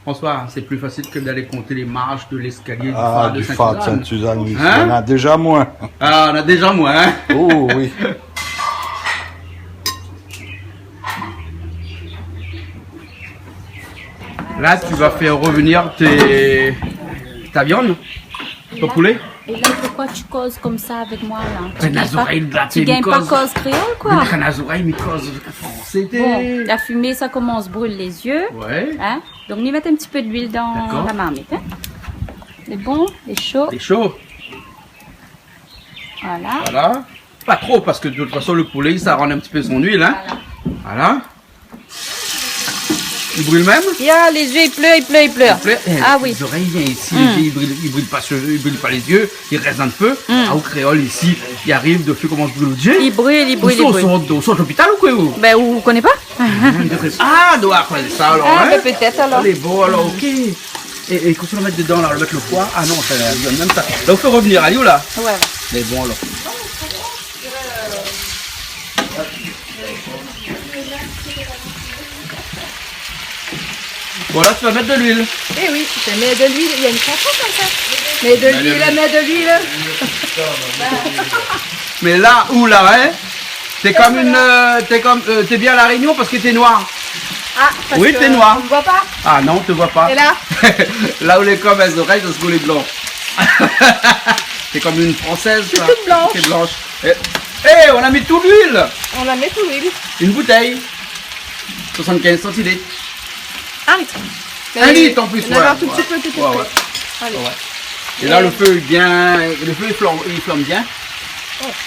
François, c'est plus facile que d'aller compter les marches de l'escalier du phare de du phare de Sainte-Suzanne. Sainte-Suzanne, oui. Hein? On a déjà moins. Ah, on a déjà moins. Hein. Oh oui. Là, tu vas faire revenir ta viande, ton poulet. Et là, pourquoi tu causes comme ça avec moi là? Mais Nazoraï, là, Tu gagnes pas cause créole quoi? Mais Nazoraï, mais cause français. Bon, la fumée ça commence brûle les yeux. Ouais. Hein? Donc on y met un petit peu d'huile dans D'accord. la marmite. Hein? C'est bon, c'est chaud. C'est chaud. Voilà. Voilà. Pas trop, parce que de toute façon, le poulet, ça rend un petit peu son huile. Hein. Voilà. Il brûle même? Les yeux, il pleure. Ah oui. Les oreilles, viennent ici, les yeux, il brûle pas cheveux, il brûle pas les yeux, il reste un peu. Au créole, ici, il arrive de feu comment je brûle le Dieu. Il brûle. Au centre l'hôpital ou quoi? Ben, vous connaissez pas? Ah, doit faire ça alors. Ah, hein? ben, peut-être alors. Allez, bon, alors, ok. Et quand on le mettre dedans, là, on va mettre le foie. Ah non, ça donne même ça. Donc, faut revenir, allez, où là? Ouais. Mais bon, alors. Voilà, tu vas mettre de l'huile. Eh oui, je mets de l'huile. Il y a une chanson comme ça. Mets de l'huile, mets de l'huile. Mais là, où là, hein? T'es comme une. T'es bien à la Réunion parce que t'es noir. Ah, parce Oui, que t'es noir. on me voit pas. Ah non, on te voit pas. Et là? Là où les comme les oreilles, ça se voit les blancs. T'es comme une française. Je suis ça. toute blanche. T'es blanche. Eh, on a mis toute l'huile. On la met tout l'huile. Une bouteille. 75 centilitres. 1 litre. 1 litre en plus, Il y en a un tout petit peu, tout petit peu. Ouais. Allez. Et là, le feu est bien. Le feu il flambe bien.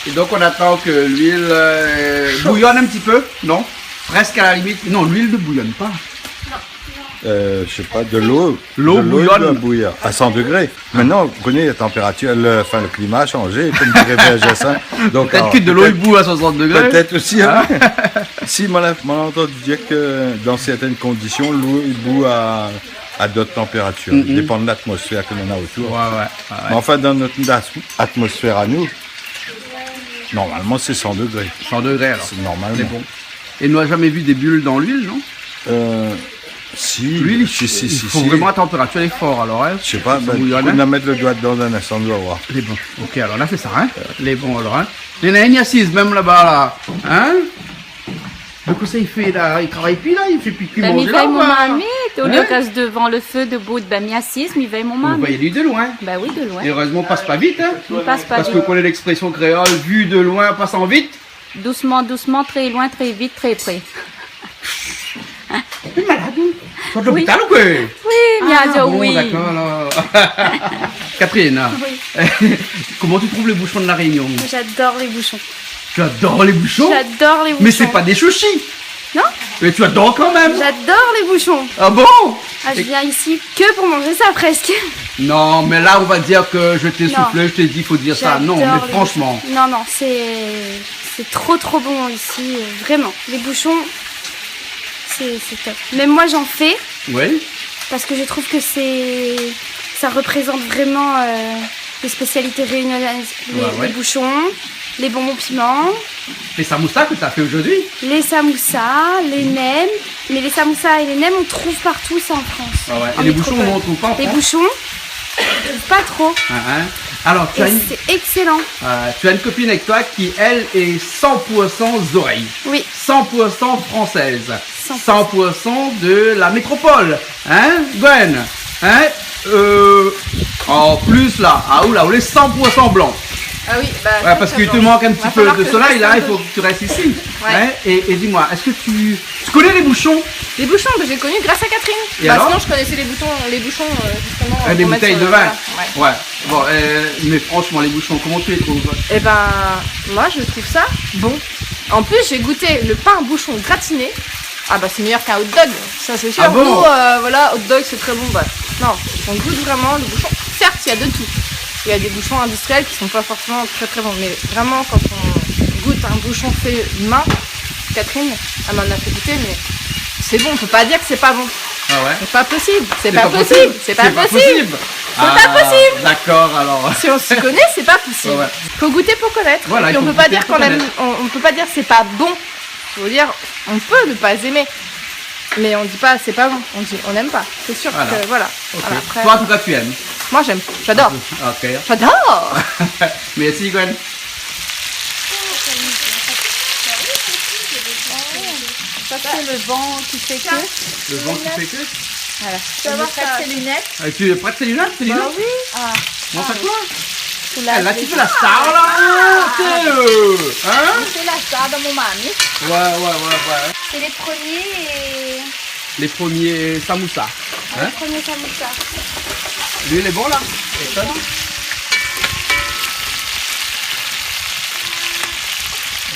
Et donc, on attend que l'huile bouillonne un petit peu. Non? Presque à la limite. Non, l'huile ne bouillonne pas. Je sais pas, de l'eau. L'eau de bouillonne. doit bouillir à 100 degrés. Maintenant, vous connaissez la température, le climat a changé, comme dirait VHS1. Donc, Peut-être que de l'eau il bout à 60 degrés. Peut-être aussi. Hein? Si, m'en a entendu dire que dans certaines conditions, l'eau il bout à d'autres températures. Ça dépend de l'atmosphère que l'on a autour. Ouais. Mais enfin, dans notre atmosphère à nous, normalement, c'est 100 degrés. 100 degrés alors. C'est normalement. C'est bon. Et nous n'a jamais vu des bulles dans l'huile, non? Si, L'huile, il il faut vraiment la température est fort alors. Hein? Je sais pas, Ça ben, bouillonne, on hein? va mettre le doigt dedans d'un instant, on va voir. Les bons. Ok, alors là, c'est ça, hein? Les bons, alors, hein? Il y en a une assise, même là-bas, là. Hein? Du coup, ça, il fait, là, il travaille plus, là, il fait plus Ben, manger, il là, veille mon quoi. mamie. Au lieu Hein? qu'elle se devant le feu debout, ben, mi assise, il veille mon Vous mamie. voyez lui de loin. Ben oui, de loin. Et heureusement, on passe pas vite, hein? Il passe pas Parce que vite. vous connaissez l'expression créole, vu de loin, passant vite. Doucement, très loin, très vite, très près. T'es malade, ou? Soit de l'hôpital ou quoi? Oui, bien sûr, bon, oui. d'accord, alors. Catherine, Oui. comment tu trouves les bouchons de la Réunion? J'adore les bouchons. Tu adores les bouchons? J'adore les bouchons. Mais c'est pas des chouchis. Non? Mais tu adores quand même. J'adore les bouchons. Ah bon? Ah, je viens ici que pour manger ça presque. Non, mais là on va dire que je t'ai Non. soufflé, je t'ai dit faut dire ça. Non, J'adore mais les franchement. bouchons. Non, non, c'est trop bon ici. Vraiment. Les bouchons, c'est top. Même moi j'en fais Oui. parce que je trouve que ça représente vraiment les spécialités réunionnaises. Ouais. Les bouchons, les bonbons piments, Les samoussas que tu as fait aujourd'hui? les samoussas, les nems. Mais les samoussas et les nems, on trouve partout ça en France. Ah ouais. En Et les bouchons, métropole. on ne trouve pas en Les France? bouchons, on trouve pas trop. Ah, hein. Alors, tu Et as, une, c'est excellent. tu as une copine avec toi qui, elle, est 100% oreilles. Oui. 100% française. 100% de la métropole. Hein, Gwen? Hein? En plus, là, ah oula, on est 100% blanc. Ah oui, bah. Ouais, parce qu'il te manque un petit peu de soleil, là, il faut que tu restes ici. Ouais. Hein, et dis-moi, est-ce que tu connais les bouchons? Les bouchons, bah, j'ai connu grâce à Catherine. Et Bah, alors sinon, je connaissais les bouchons justement. Des pour mettre bouteilles sur de le- vin. voilà. Ouais. Bon, mais franchement, les bouchons, comment tu les trouves? Et ben, moi, je trouve ça bon. En plus, j'ai goûté le pain bouchon gratiné. Ah bah c'est meilleur qu'un hot dog, ça c'est sûr. Ah bon? Nous, voilà, hot dog c'est très bon. Bah, non, on goûte vraiment le bouchon. Certes, il y a de tout. Il y a des bouchons industriels qui sont pas forcément très bons, mais vraiment quand on goûte un bouchon fait main, Catherine, elle m'en a fait goûter, mais c'est bon. On peut pas dire que c'est pas bon. Ah ouais? C'est pas possible. C'est pas possible. C'est pas possible. C'est Ah, pas possible. D'accord, alors. Si on s'y connaît, c'est pas possible. Ouais. Faut goûter pour connaître. Voilà, Puis il on faut peut pas goûter dire pour qu'on aime, connaître. on peut pas dire c'est pas bon. Faut dire, on peut ne pas aimer. Mais on dit pas c'est pas bon. On dit on n'aime pas. C'est sûr Voilà. que voilà. Ok. Voilà, après, Toi, en tout cas, tu aimes. moi j'aime. J'adore. Ok. J'adore. Merci, Gwen. Ça, c'est le vent qui fait que. Le vent qui fait que. Voilà. Tu vas voir prête ça. ses lunettes. Tu es prête, tes lunettes? Tes lunettes? oui. Ah. Comment ça quoi? Là, Là, tu fais la star, là. Hein? C'est la star dans mon mamie. Ouais. C'est les premiers et Les premiers samoussas. Hein? les premiers samoussas. Lui, il est bon, là? Et ça?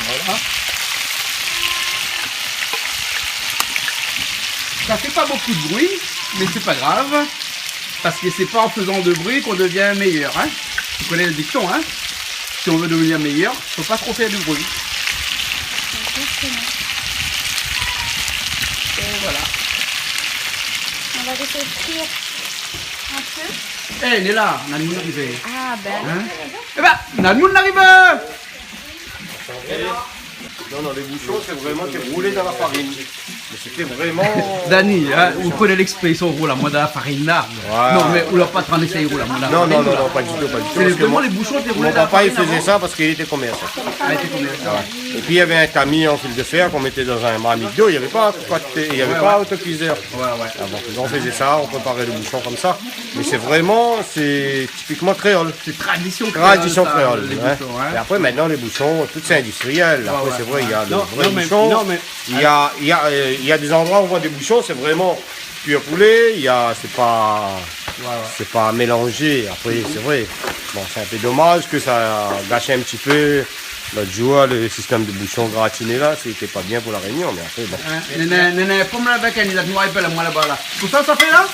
Voilà. Ça fait pas beaucoup de bruit, mais c'est pas grave. Parce que c'est pas en faisant de bruit qu'on devient meilleur. Hein? Tu connais le dicton, hein? Si on veut devenir meilleur, faut pas trop faire du bruit. Et voilà. On va laisser frire un peu. Eh, il est là, Nadmoun arrivé. Ah ben. Hein? Eh ben, Nadmoun arrive! Non, les bouchons, c'est vraiment roulé dans la farine. Mais c'était vraiment... Dani, hein, vous prenez l'expression roule à moi dans la farine là. Ouais. Non, mais on l'a pas train d'essayer roule à moi dans la Non, farine. non, pas du tout, pas du tout. C'est Parce que vraiment les bouchons qui roulaient Mon dans la papa, il farine faisait avant. ça parce qu'il était commerçant. Ah, il était combien ça? Et puis il y avait un tamis en fil de fer qu'on mettait dans un marmite d'eau, il n'y avait pas autocuiseur. Ouais. Ah bon, on faisait ça, on préparait le bouchon comme ça. Mais c'est typiquement créole. C'est tradition Tradition ça, créole. les hein. bouchons, hein. Et après maintenant les bouchons, tout c'est industriel. Après ouais. c'est vrai, il y a Non, de vrais non, mais- bouchons. non, mais- Il y a des endroits où on voit des bouchons, c'est vraiment pur poulet, c'est pas mélangé. Après c'est vrai. Bon, c'est un peu dommage que ça gâche un petit peu. L'autre jour, le système de bouchons gratinés là, c'était pas bien pour la réunion, mais après bon. Hein, Néné, pomme là avec un noir et là, moi là-bas là. Tout ça, ça fait là?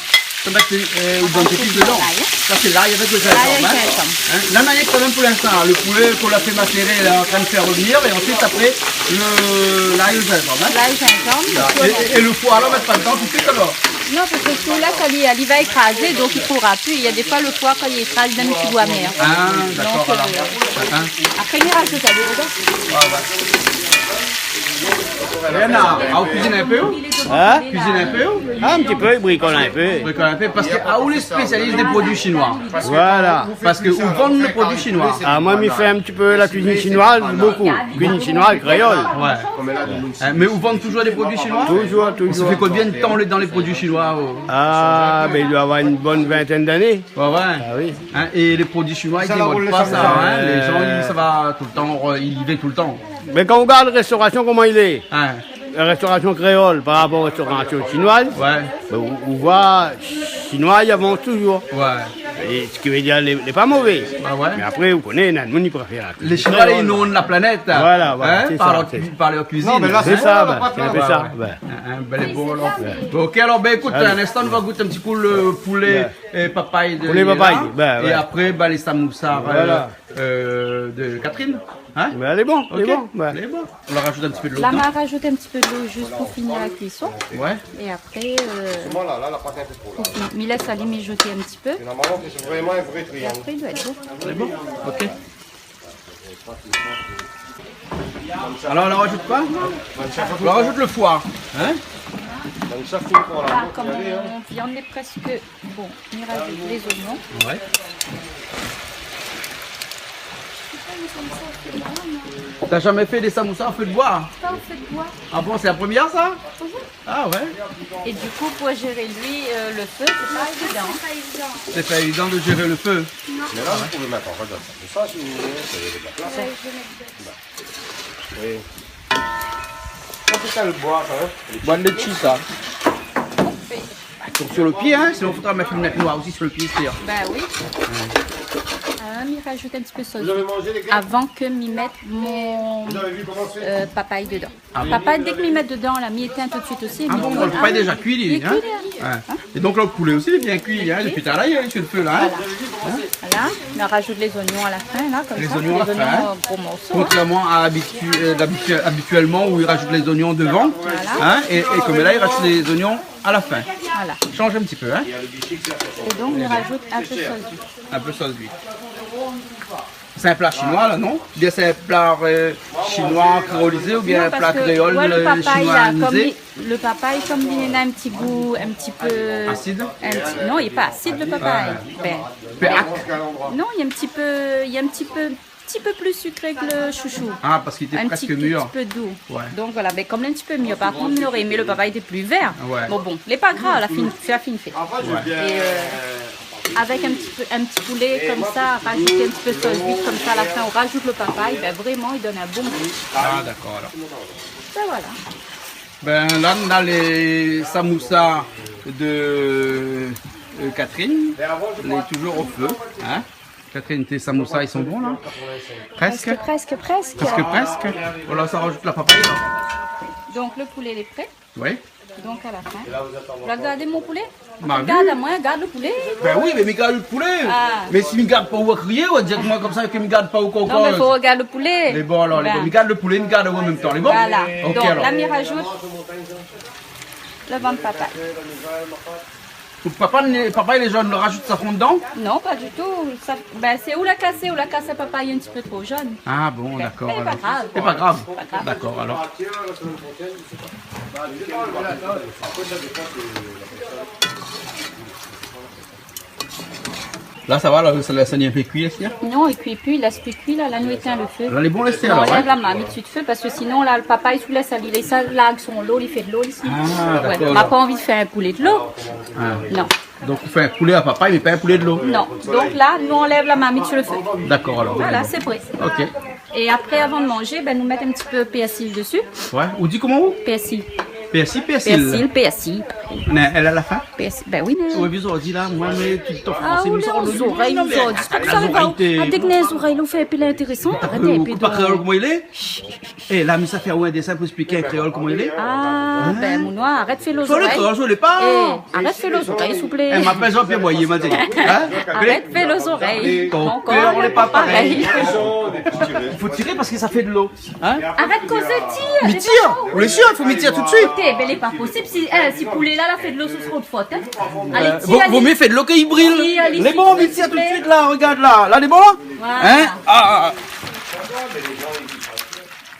Ça va être dans tes pieds dedans. Ça c'est l'ail avec le gingembre. Hein? Là, on a quand même pour l'instant. Le poulet qu'on l'a fait macérer, il est en train de faire revenir. Et ensuite, après, l'ail et le gingembre. Hein? Là, gingembre. Et le foie, alors, mettre pas dedans tout de suite alors? Non, parce que ce là, quand il va écraser, donc il ne pourra plus. Il y a des fois le foie, quand il écrase, même petit goût amer. Ah, d'accord. Donc, Alors. Hein? après, il ira ajouter dedans. Léna, vous cuisinez un peu? Hein? Cuisine un peu? Un petit peu, bricole un peu. Bricole un peu, parce que où les spécialistes des produits chinois? Voilà. Parce que où vendent les produits chinois? Ah, moi, je fais un petit peu la cuisine chinoise, beaucoup. Cuisine chinoise, créole. Ouais. Mais où vendent toujours des produits chinois? Toujours, Ça toujours. fait combien de temps on est dans les produits chinois? Ah, ben il doit avoir une bonne vingtaine d'années. Ouais. Ah oui. Hein, et les produits chinois, ils Ça ne va rouler pas sans ça. ça. Hein? Les gens, ça va tout le temps, ils y vont tout le temps. Mais quand on regarde la restauration, comment il est, Hein? la restauration créole par rapport aux restaurations chinoises, Ouais. ben, on voit chinois, ils avancent toujours. Ouais. Et ce qui veut dire, les pas mauvais. Bah ouais. Mais après, vous connaissez, il y a monde qui préfère la cuisine. Les Chinois, ils inondent la planète. Voilà, voilà. Hein, c'est par, ça, leur, c'est- par leur cuisine. Non, mais là, c'est Hein? ça, c'est un peu ça. Ben, les bons, alors. Ok, alors, ben, écoute, Allez. un instant, on va goûter un petit coup le poulet et papaye de Poulet Léla. papaye, ben, Et ouais. après, ben, les samoussas Voilà. de Catherine. Hein? Mais elle est bon, elle est Ok. bon. Ouais. Elle est bonne. On leur rajoute un petit peu de l'eau. Là, dedans. on va rajouter un petit peu d'eau juste pour finir la cuisson. Ouais. Et après, m'y laisse aller mijoter un petit peu. Normalement, c'est vraiment un vrai Et triangle. après, il doit être beau. C'est bon. Ok. Alors, on leur rajoute quoi? On leur rajoute le foie. Hein? Là, comme on viande est presque bon, on y rajoute les oignons. Ouais. T'as jamais fait des samoussas en feu de bois? Pas au feu de bois. Ah bon, c'est la première ça? Ah ouais. Et du coup, pour gérer lui, le feu, c'est pas évident. C'est pas évident de gérer le feu. Mais là, vous pouvez mettre en fait ça si vous voulez. Ça y est, de la place. Oui. Ça, c'est ça le bois, ça, hein? Bois de chi ça. Donc sur le pied, hein, sinon il faudra mettre une lettre noire aussi sur le pied, c'est-à-dire. Bah oui. M'y rajoute un petit peu de sauce avant que m'y mette mon papaye dedans. Papaye, dès que m'y mette dedans, là, m'y éteint tout de suite aussi. Ah bon, le papaye est déjà cuit, Il est lui, hein? cuit, là. Ouais. Et donc là, le poulet aussi, il est bien cuit, hein, depuis tout à l'heure, il est sur le feu, là. Hein? Voilà, on rajoute les oignons à la fin, là, comme Les ça. oignons à la fin, hein. Gros morceaux. Contrairement à habituellement où il rajoute les oignons devant, hein, et comme là, il rajoute les oignons à la fin. Voilà. Change un petit peu, hein. Et donc, on rajoute un peu de sauce d'huile. Un peu sauce d'huile. C'est un plat chinois là, non? Ou bien c'est un plat chinois créolisé ou bien Non, un parce plat que, créole ouais, le papaye, là, chinoisisé? le papaye, comme il a un petit goût, un petit peu... Acide? Non, il n'est pas acide, le papaye. Non, il est un petit peu plus sucré que le chouchou. Ah, parce qu'il était un presque petit mûr. peu doux. Ouais. Donc voilà, mais comme un petit peu mieux. Par contre, on aurait aimé le papaye était plus vert. Ouais. Bon, il n'est pas grave, la fine fait. Et avec un petit poulet comme ça, rajouter un petit peu de sauce vide comme ça à la fin, on rajoute le papaye, ben vraiment, il donne un bon goût. Ah, d'accord alors. Ben voilà. Ben là, on a les samoussas de Catherine. Elle est toujours au feu. Hein? Catherine, tes samoussas, ils sont bons là? Presque? Presque. Presque. Voilà, ça rajoute la papaye là. Donc le poulet il est prêt. Oui. Donc à la fin. Vous regardez mon poulet? Bah, Regarde oui. à moi, regarde le poulet. Ben oui, mais garde le poulet. Ah. Mais si je garde pas où à crier, on va dire que moi comme ça que je garde pas où qu'on Non, mais il faut regarder le poulet. Les bons alors, les Ben. bons. Je garde le poulet, je garde où en même temps, les bons? Voilà. Ok Donc alors. là, on rajoute le ventre papaye. Papa et les jeunes le rajoutent ça fond dedans? Non, pas du tout. Ça, ben, c'est où la casser papaye un petit peu trop jaune. Ah bon, d'accord. Mais pas grave. C'est pas grave. Pas grave. D'accord, alors. Là, ça va, là, ça laisse un peu cuit, ici. Non, il cuit plus, il laisse plus cuit, là, nous éteint le feu. Là, les bons laissés, On alors, enlève ouais. la marmite dessus de feu parce que sinon, là, le papaye sous laisse aller. Ça lague son lot, il fait de l'eau ici. Ah, d'accord. On n'a pas envie de faire un poulet de l'eau. Ah. Non. Donc, on fait un poulet à papaye, mais pas un poulet de l'eau. Non. Donc là, nous, on enlève la marmite sur le feu. D'accord, alors. Voilà, c'est prêt. Ok. Et après, avant de manger, ben, nous mettons un petit peu de persil dessus. Ouais. On dit comment vous? Persil. Persil. Persil. Elle a la fin? Persil. Ben oui, Oui, vous aurez dit là, moi, mais tout le temps Ah français, oui, nous sortons les oreilles, nous autres. C'est pas que ça va. Dès que les oreilles nous fait un peu intéressant, arrêtez un peu Pas créole de... comment il est? Eh, là, mais ça fait un dessin pour expliquer un créole comment il est. Ah, ben, mon noir, arrête de faire les Sur le oreilles. créole, je l'ai pas. Eh, arrête de faire les oreilles, s'il vous plaît. Elle m'appelle Jean-Pierre Boyer, il m'a dit. Hein? Arrête de faire les oreilles. Ton Ton cœur corps n'est pas pareil. pareil. Il faut tirer parce que ça fait de l'eau. Hein? Arrête de causer, tire. Mais tire! Vous les sûr, il faut m'y tirer tout de suite. Écoutez, ben, il n'est pas possible. Si poulet là, la fait de l'eau, ce sera de faute. Hein. Allez, tire, Vaut allez. mieux faire de l'eau qu'il brille. Tire, allez, Les s'il bons, vous m'y tire tout de plaît. suite là, regarde là. Là, les bons là? Voilà. Hein? Ah.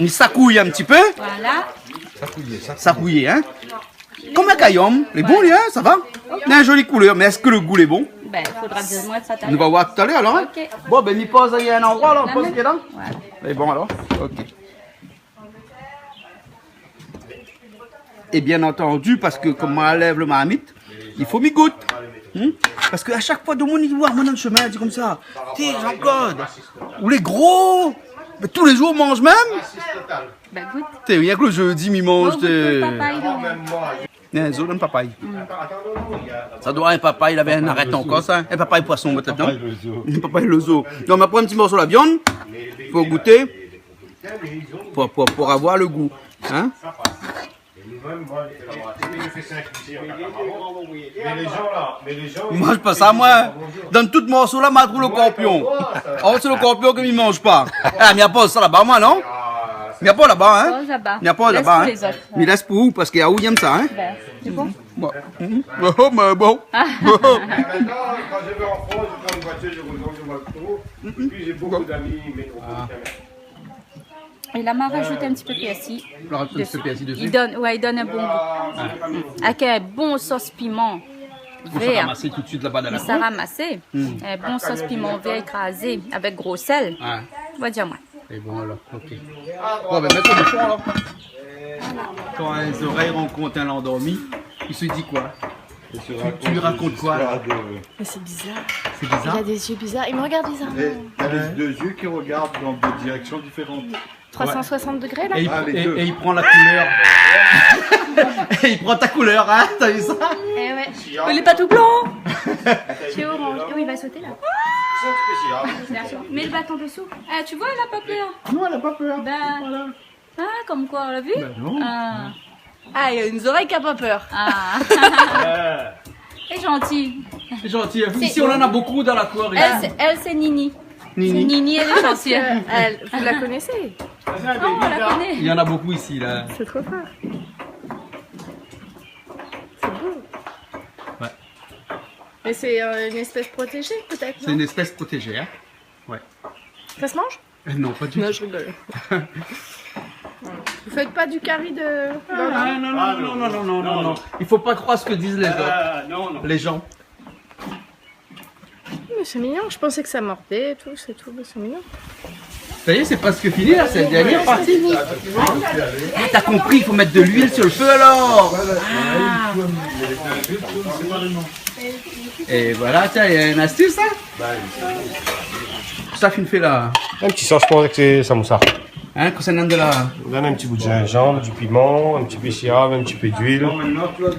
Il s'accouille un petit peu. Voilà. S'accouiller, hein? Comme un caillom. Les bons, hein, ça va? Il a une jolie couleur, mais est-ce que le goût est bon? Ben, il faudra dire moi de ça. On va voir tout à l'heure alors. Hein? Ok. Bon, ben, il pose, il y a un endroit là, on pose même. qui est là. Voilà. Et bon alors, ok. Et bien entendu, parce que comme on lève le marmite, il faut m'y goûte. Parce qu'à chaque fois, de mon histoire, moi dans le chemin, dit comme ça, t'es Jean-Claude, ou les gros, mais tous les jours on mange même. Ben, goûte. T'es, rien que le jeudi, il mange. Goûte le papaye, donc. Un zoo d'un papaye. Ça doit un papaye, il avait un arrêt encore ça. Un papaye poisson peut-être, non? Un papaye le zoo. Donc on va prendre un petit morceau de la viande pour goûter, pour avoir le goût. Hein? Ils mangent pas ça, moi. Dans tout morceau là, je trouve le corpion. Oh, c'est le corpion que ils mangent pas. Ah, il n'y a pas ça là-bas, moi, non? Il n'y a pas là-bas, hein? Il n'y a pas là-bas, hein? Mais laisse pour où? Parce qu'il y a où il aime ça, hein? C'est bon? Bon. Oh, mais bon. Maintenant, quand je vais en France, je prends une voiture, je rejoins le métro. Puis j'ai beaucoup d'amis métropolitains. Et là, m'a rajouté un petit peu de PSI. On rajoute un petit peu PSI dessus. Il donne un bon goût. Avec un bon sauce piment Il faut vert. ramasser tout de suite là-bas dans la Il s'est ramassé. Un bon sauce piment vert écrasé avec gros sel. Ouais. On va dire moi. C'est bon alors, ok. Bon, ben mettre le bouchon alors. Quand les oreilles rencontrent un endormi, il se dit quoi? Tu lui racontes quoi là? Mais c'est bizarre. C'est bizarre? Il a des yeux bizarres. Il me regarde bizarrement. Il y a les deux yeux qui regardent dans deux directions différentes. 360 degrés là. Et il prend la couleur. Et il prend ta couleur, hein? T'as vu ça? Eh ouais. Il est pas tout blanc. C'est orange. Oh, il va sauter là. Mets le bâton dessous. Ah, tu vois, elle a pas peur. Non, elle a pas peur. Ben, ah, comme quoi, on l'a vu? non. Ah, il y a une oreille qui a pas peur. Ah. C'est gentil. C'est gentil. Ici, on en a beaucoup dans la cour. Elle, c'est Nini. Nini. Nini, elle est gentille. Vous la connaissez? Non, on la connaît. Il y en a beaucoup ici, là. C'est trop fort. C'est beau. Ouais. Mais c'est une espèce protégée peut-être, C'est non? une espèce protégée, hein? Ouais. Ça se mange? Non, pas du tout. Non, je rigole. Vous faites pas du curry de... Non. Il faut pas croire ce que disent les autres. Les gens. Mais c'est mignon, je pensais que ça mordait et tout, c'est tout, mais c'est mignon. Ça y est, c'est presque fini là, c'est la dernière partie. Ah, t'as compris, il faut mettre de l'huile sur le feu alors. Ah. Et voilà, tiens, il y a une astuce, hein? Ça fait là. Un petit sarchement avec ces samoussas. Hein, concernant de la... On donne un petit bout de gingembre, du piment, un petit peu de sirop, un petit peu d'huile.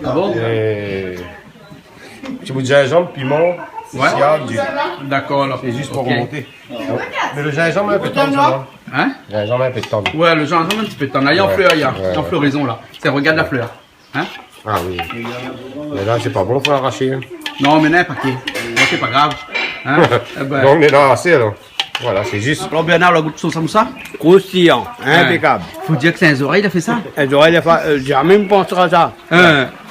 Ah bon? Et... un petit bout de gingembre, piment, sirop, d'huile. D'accord alors. C'est juste pour remonter. Mais le gingembre est un peu tendre. Hein? Le gingembre est un peu tendre. Ouais, le gingembre un petit peu de temps. Là, il y a en fleur, il y a en floraison là. C'est regarde la fleur. Hein? Ah oui. Mais là, c'est pas bon pour l'arracher. Non, mais non, paquet. Non, c'est pas grave. Hein? Donc on est là assez alors. Voilà, c'est juste. Alors Bernard, le goût de son samoussa? Croustillant, impeccable. Faut dire que c'est un oreilles, il a fait ça. Les oreilles, j'ai même pensé à ça.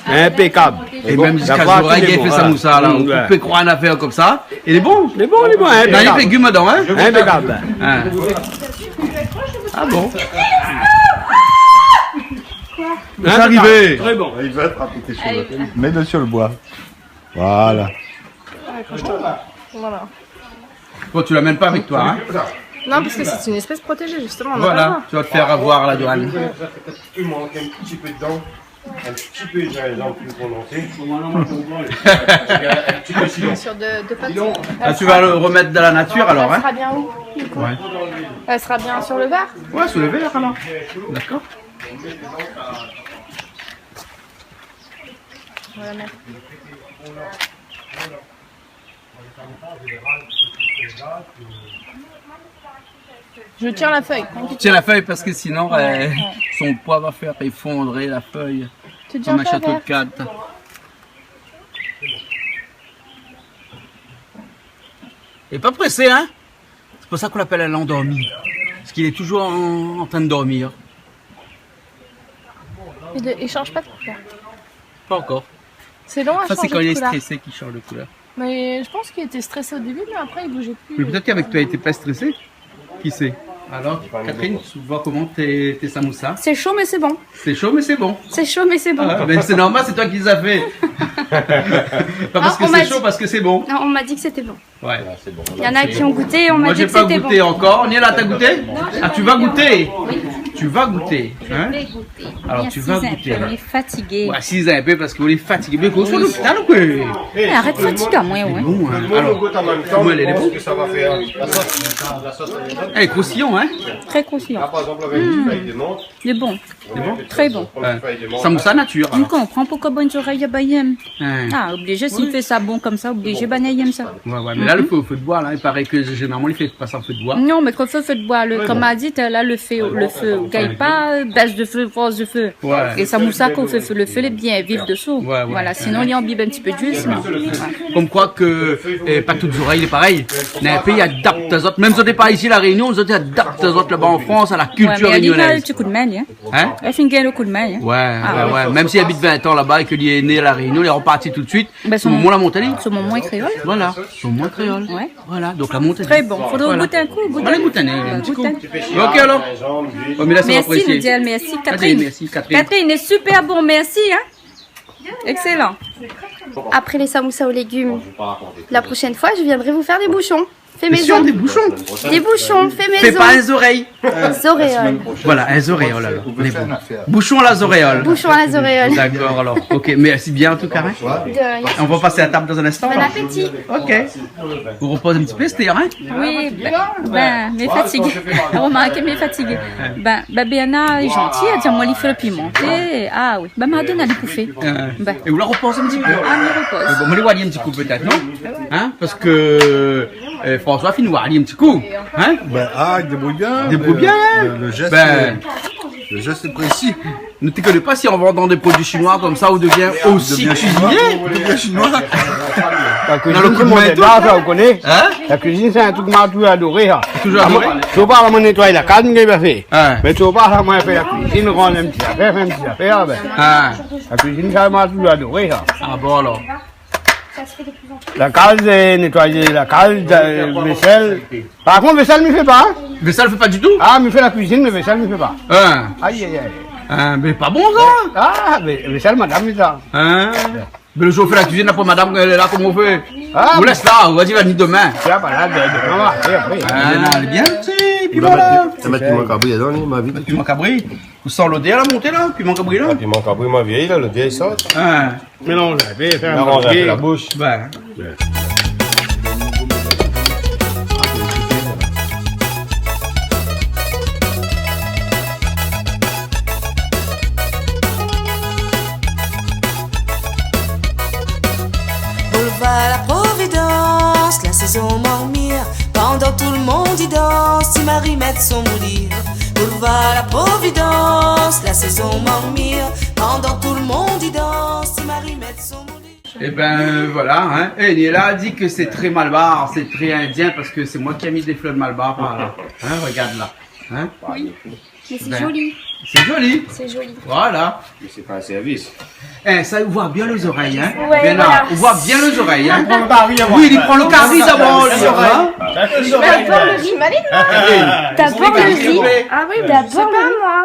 Impeccable. Et même jusqu'à oreilles, il a fait sa moussa là. On peut croire une affaire comme ça. Il est bon. Il est bon, Il y a des légumes dedans, hein? Impeccable. Ah bon? C'est arrivé. Très bon. Il va être appliqué sur le... Mets-le sur le bois. Voilà. Voilà. Bon, tu l'amènes pas avec toi, hein? Non, parce que c'est une espèce protégée, justement. on a pas le Voilà, droit. tu vas te faire avoir à la douane. Il manque un petit peu dedans. Un petit peu de gingembre plus prononcé. Un petit peu sinon. Sur de pâtes. Ah, tu vas le remettre dans la nature alors, Elle hein? sera bien où? Ouais. Elle sera bien sur le verre? Ouais, sous le verre alors. D'accord. On va la mettre. Je tiens la feuille. Tiens la feuille parce que sinon son poids va faire effondrer la feuille Tu tiens comme un pas château de vert. cartes. Et pas pressé, hein? C'est pour ça qu'on l'appelle un endormi. Parce qu'il est toujours en train de dormir. Il change pas de couleur. Pas encore. C'est long à Ça, changer c'est quand de il est couleur. stressé qu'il change de couleur. Mais je pense qu'il était stressé au début, mais après il bougeait plus. Mais peut-être qu'avec toi, il était pas stressé. Qui sait? Alors, Catherine, tu vois comment tes samoussas? C'est chaud, mais c'est bon. C'est chaud, mais c'est bon. C'est chaud, mais c'est bon. Ah, ben c'est normal, c'est toi qui les as fait. Pas parce que on m'a c'est chaud, dit- parce que c'est bon. Non, on m'a dit que c'était bon. Ouais. Il y en a qui ont goûté, on m'a Moi, dit j'ai que pas c'était goûté bon. encore. Niela, t'as goûté? Ah, tu vas goûter? Tu vas goûter. Je Hein? vais goûter. Alors, tu vas goûter. On est fatigué. Ouais, assise un peu parce que vous êtes fatigué. Mais qu'on soit l'hôpital ou quoi? Arrête fatigué, moi, ouais. Bon, hein. Alors, comment elle est bon? Elle est croustillant, hein? Très croustillant. Par exemple, avec une feuille de menthe. Il est bon. C'est bon? Très bon. Samoussa nature. On comprend pourquoi bonne oreille à Bayem. Hein. Ah, obligé, s'il fait ça bon comme ça, obligé, Banayem ça. Ouais, mais là, le feu de bois, là, il paraît que généralement, il fait passer en feu de bois. Non, mais quand feu de bois, comme a dit, là, le feu, gagne pas, baisse de feu, force de feu. Ouais. Et ça moussa qu'on fait le feu est bien vif dessous. Ouais. Voilà, sinon, il y imbibe un petit peu d'huile, sinon. Ouais. Comme quoi que, pas toutes les oreilles, est pareil. Dans un pays, adapte aux autres. Même si on n'est pas ici, la Réunion, on adapte aux autres là-bas en France, à la culture mais il y a un réunionnaise. petit coup de main, hein. Hein? Elle fait un coup de main, hein. Ouais. Même s'il habite 20 ans là-bas et qu'il est né à la Réunion, il est reparti tout de suite. Au moment la montagne. Au moment est créole. Voilà. Au moment créole. Ouais. Voilà. Donc la montagne. Très bon. Faudrait goûter un coup. Allez, goûter un petit coup. Ok, alors. Oh, mais là, ça va Merci, apprécier. Ludiel, merci, Catherine. Merci, Catherine. Catherine est super bon, merci, hein. Excellent. Après les samoussas aux légumes, la prochaine fois, je viendrai vous faire des bouchons. Fait Bien sûr, maison. des bouchons. Des bouchons, fait maison. Fais pas les oreilles. Les auréoles. Voilà, les auréoles alors. On est bon. Bouchons à les auréoles. Bouchons à les auréoles. D'accord, alors. Ok, merci bien en tout cas. Hein. De rien. On va passer à table dans un instant. Bon alors. appétit. Ok. Vous reposez un petit peu, c'était, hein? Oui, mais fatigué. Remarquez, mais fatigué. Béana est gentil, elle dit, moi, il fait le pimenté. Ah oui. Madonna, elle est pouffée. Et vous la reposez un petit peu. Ah, mais repose. Bon, on l'éloigne un petit coup peut-être, non? Hein? Parce que François finit voir un petit coup. Hein? Débrouille bien. Débrouille bien, hein? Le geste, le geste est précis. Ne te connais pas si en vendant des produits chinois comme ça, on devient aussi cuisinier. On devient chinois. La cuisine, Dans le tout le monde est là, ça, vous connaissez. Hein? La cuisine, c'est un truc que j'ai toujours adoré. Toujours adoré? Tu vas pas nettoyer la canne, que j'ai fait. Hein? Mais tu vas pas moi faire la cuisine, rendre un petit affaire, faire un petit affaire. Hein? La cuisine, ça m'a toujours adoré. Ah bon alors. La case, nettoyer la case, vaisselle. Par contre, vaisselle, ne me fait pas. Mais ça le fait pas du tout? Ah, me fait la cuisine, mais vaisselle, ne me fait pas. Hein? Aïe, aïe, aïe. Hein? Mais pas bon ça? Ah, mais vaisselle, madame, c'est ça. Hein? Mais le jour où on fait la cuisine, après madame, elle est là, comment on fait? Ah, On laisse là, on va dire, va venir demain. Tiens, voilà, demain, après. Ah, elle est bien, tu sais, puis voilà. Ça met piment cabri dedans, ma vie. Piment cabri. Vous sent l'odé à la montée là? Piment cabri là? Piment cabri, ma vieille, là, le vieil sort. Hein? Mélange, faire un Mélange un peu la bouche. Ben. Boulevard la Providence, la saison m'emmire. Pendant tout le monde y danse, si Marie met son moulir. Boulevard la Providence, la saison m'emmire. Pendant tout le monde y danse, si Marie met son moulir. Et ben voilà, hein. Et Niela a dit que c'est très malbar, c'est très indien parce que c'est moi qui ai mis des fleurs de malbar par là. Hein, regarde là. Hein? Oui. Mais c'est Ben, joli. C'est joli. C'est joli. Voilà. Mais c'est pas un service. Ça ouvre bien les oreilles, hein. Ouais, Bien là, voilà. on voit bien les oreilles, hein. Oui, il prend le cardi d'abord, les oreilles. D'abord le riz, D'abord le riz. Ah oui, d'abord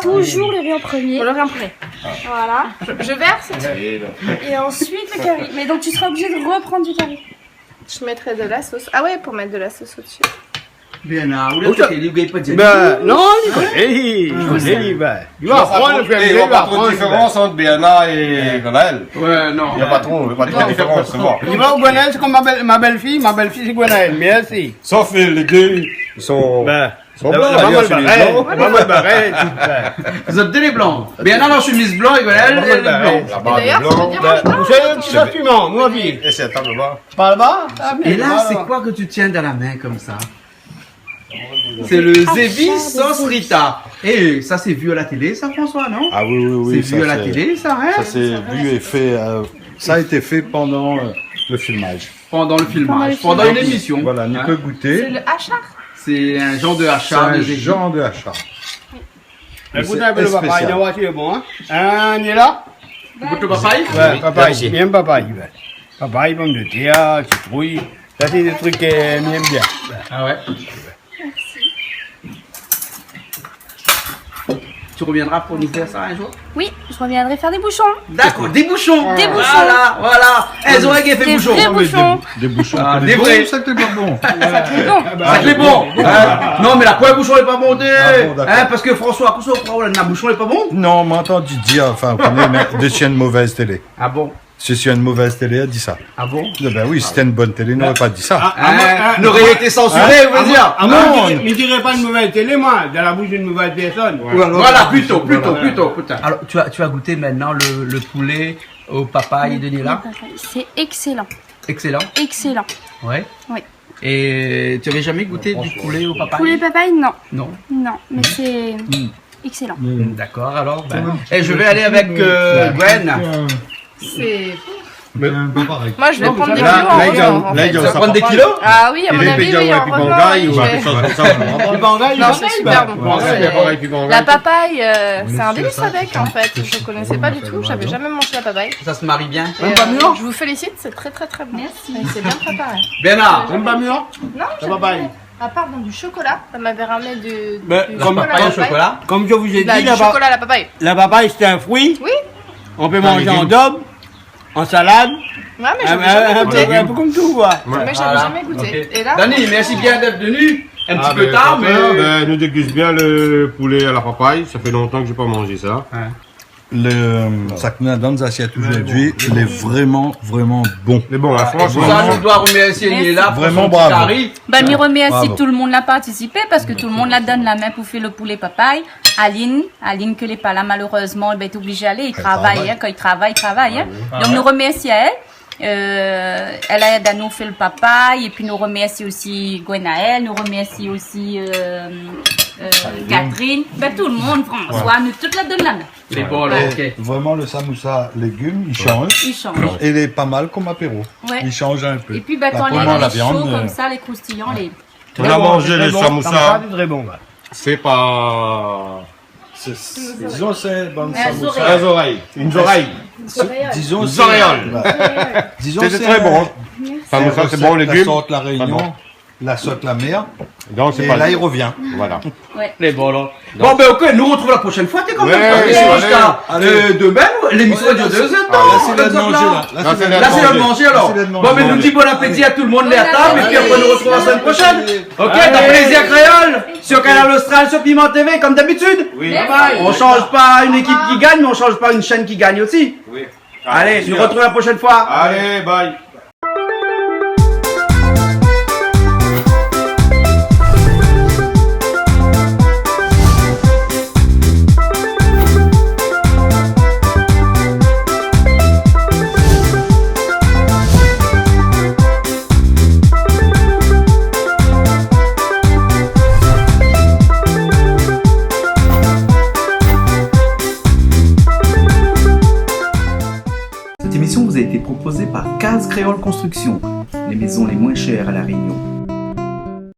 toujours le riz en premier. Le riz en premier. Voilà. Je verse. Et ensuite le curry. Mais donc tu seras obligé de reprendre du curry. Je mettrai de la sauce. Ah ouais, pour mettre de la sauce au-dessus. Bien là, vous l'avez pas dit. Ben, non, il connaît, ben. Il va apprendre, Il n'y a pas trop de différence entre Béana et Gwenaël. Ouais, non. Il n'y a pas trop de différence, c'est bon. Il va au Gwenaël, c'est comme ma belle-fille c'est Gwenaël, merci. Sauf les deux, ils sont... Ben, sont blancs, d'ailleurs, chez les blancs. Maman le barret, Vous êtes deux les blancs. Bien là, en chemise blanc et Gwenaël, les blancs. La barre de blanc. Vous savez, petit instrument, moi, vie. Et c'est la table bas. Pas là-bas? Et là, c'est quoi que tu tiens dans la main comme ça? C'est le Zévi sauce Rita. Et ça, c'est vu à la télé, ça, François, non? Ah oui. C'est vu à la télé, ça, hein? Ça s'est vu et fait. Ça a été fait pendant le filmage. Pendant le filmage, pendant une émission. Voilà, on peut goûter. C'est le hachard. C'est un genre de hachard de Zévi. Genre de hachard. Écoute un peu le papaye, la voiture est bon, hein? Il est là? Goûte le papaye? Ouais, papaye, bien papaye. Papaye, pomme de terre, citrouille. Ça, c'est des trucs qu'il aime bien. Ah ouais? Tu reviendras pour nous faire ça un jour? Oui, je reviendrai faire des bouchons. D'accord, des bouchons. Des bouchons. Voilà. Elles ont fait Des bouchons. vrais bouchons. Des bouchons. Ah, des des bons, vrais. ça que t'es pas bon. Ça c'est bon. Non, mais la quoi bouchon n'est pas bon. Parce que François, la bouchon n'est pas bon. Non, on m'a entendu dire, enfin, vous connaissez, mais de une mauvaise télé. Ah bon? Si c'est une mauvaise télé, elle dit ça. Ah bon? Ben oui, si c'était une bonne télé, il n'aurait pas dit ça. N'aurait été censuré, vous voulez dire? Ah non, je dirais pas une mauvaise télé, moi, dans la bouche d'une mauvaise personne. Voilà, plutôt. Alors, tu as goûté maintenant le poulet au papaye de Nila? C'est excellent. Excellent. Excellent. Ouais. Oui. Et tu avais jamais goûté du poulet au papaye? Poulet papaye, non. Non. Non, mais c'est excellent. D'accord, alors. Et je vais aller avec Gwen. C'est... Mais pas pareil. Moi, je vais prendre des kilos en revenant, en fait. Tu vas prendre des kilos? Ah oui, à mon avis, oui, en revenant, non, c'est super bon. La papaye, c'est un délice avec, en fait. Je connaissais pas du tout, j'avais jamais mangé la papaye. Ça se marie bien. Je vous félicite, c'est très très très bon. Merci. C'est bien préparé. Bénard. Même pas mûr? Non, La papaye. à part dans du chocolat, ça m'avait ramené du chocolat. Comme je vous ai dit, du chocolat à la papaye. la papaye c'est un fruit. Oui. On peut manger en daube, en salade. Ouais, mais j'avais jamais Un goûté. peu comme tout, quoi. Mais j'avais jamais goûté. Et là, Dani, merci bien d'être venu. Un petit peu tard, mais. Nous déguste bien le poulet à la papaye. Ça fait longtemps que j'ai pas mangé ça. Ça que nous a dans nos assiettes aujourd'hui, il est vraiment, vraiment bon. Mais bon, franchement. Ça, nous doit remercier Nila pour Vraiment son petit bravo. carré. Ben, me remercie Bravo. tout le monde l'a participé parce que tout le monde la donne la main pour faire le poulet papaye. Aline que n'est pas là malheureusement, elle est obligée d'aller. Il travaille, hein, quand il travaille. Hein. Donc nous remercions elle. Elle a aidé à nous faire le papaye et puis nous remercie aussi Gwenaël, nous remercie aussi Catherine, ben tout le monde, François, nous toute la donne la main. C'est bon, là, ok. Vraiment, le samoussa légumes, il change. Il change. Et il est pas mal comme apéro. Ouais. Il change un peu. Et puis ben, Là, quand pour les moi, est chaud comme ça, les croustillants, les... On a mangé le samoussa. Très bon, C'est pas. Disons, c'est bon samoussa. Les oreilles. Une oreille. Disons, Une oreille. Disons, c'est très bon. Samoussa, c'est bon, légumes. La sorte la Réunion, la sorte la mer. Donc, c'est Et pas là, il revient. Voilà. Ouais. Les bons, là. Bon, ben, ok, nous retrouvons la prochaine fois, t'es quand même. allez. Demain, l'émission dure 2 heures. Là, c'est l'heure de manger, là. Là, c'est l'heure de manger, alors. Bon, mais nous dit bon appétit à tout le monde, à table, et puis après, nous retrouvons la semaine prochaine. Ok, t'as plaisir, Créole, sur Canal Austral, sur Piment TV, comme d'habitude. Oui. On change pas une équipe qui gagne, mais on change pas une chaîne qui gagne aussi. Oui. Allez, nous retrouvons la prochaine fois. Allez, bye. Cette émission vous a été proposée par Case Créole Construction, les maisons les moins chères à La Réunion.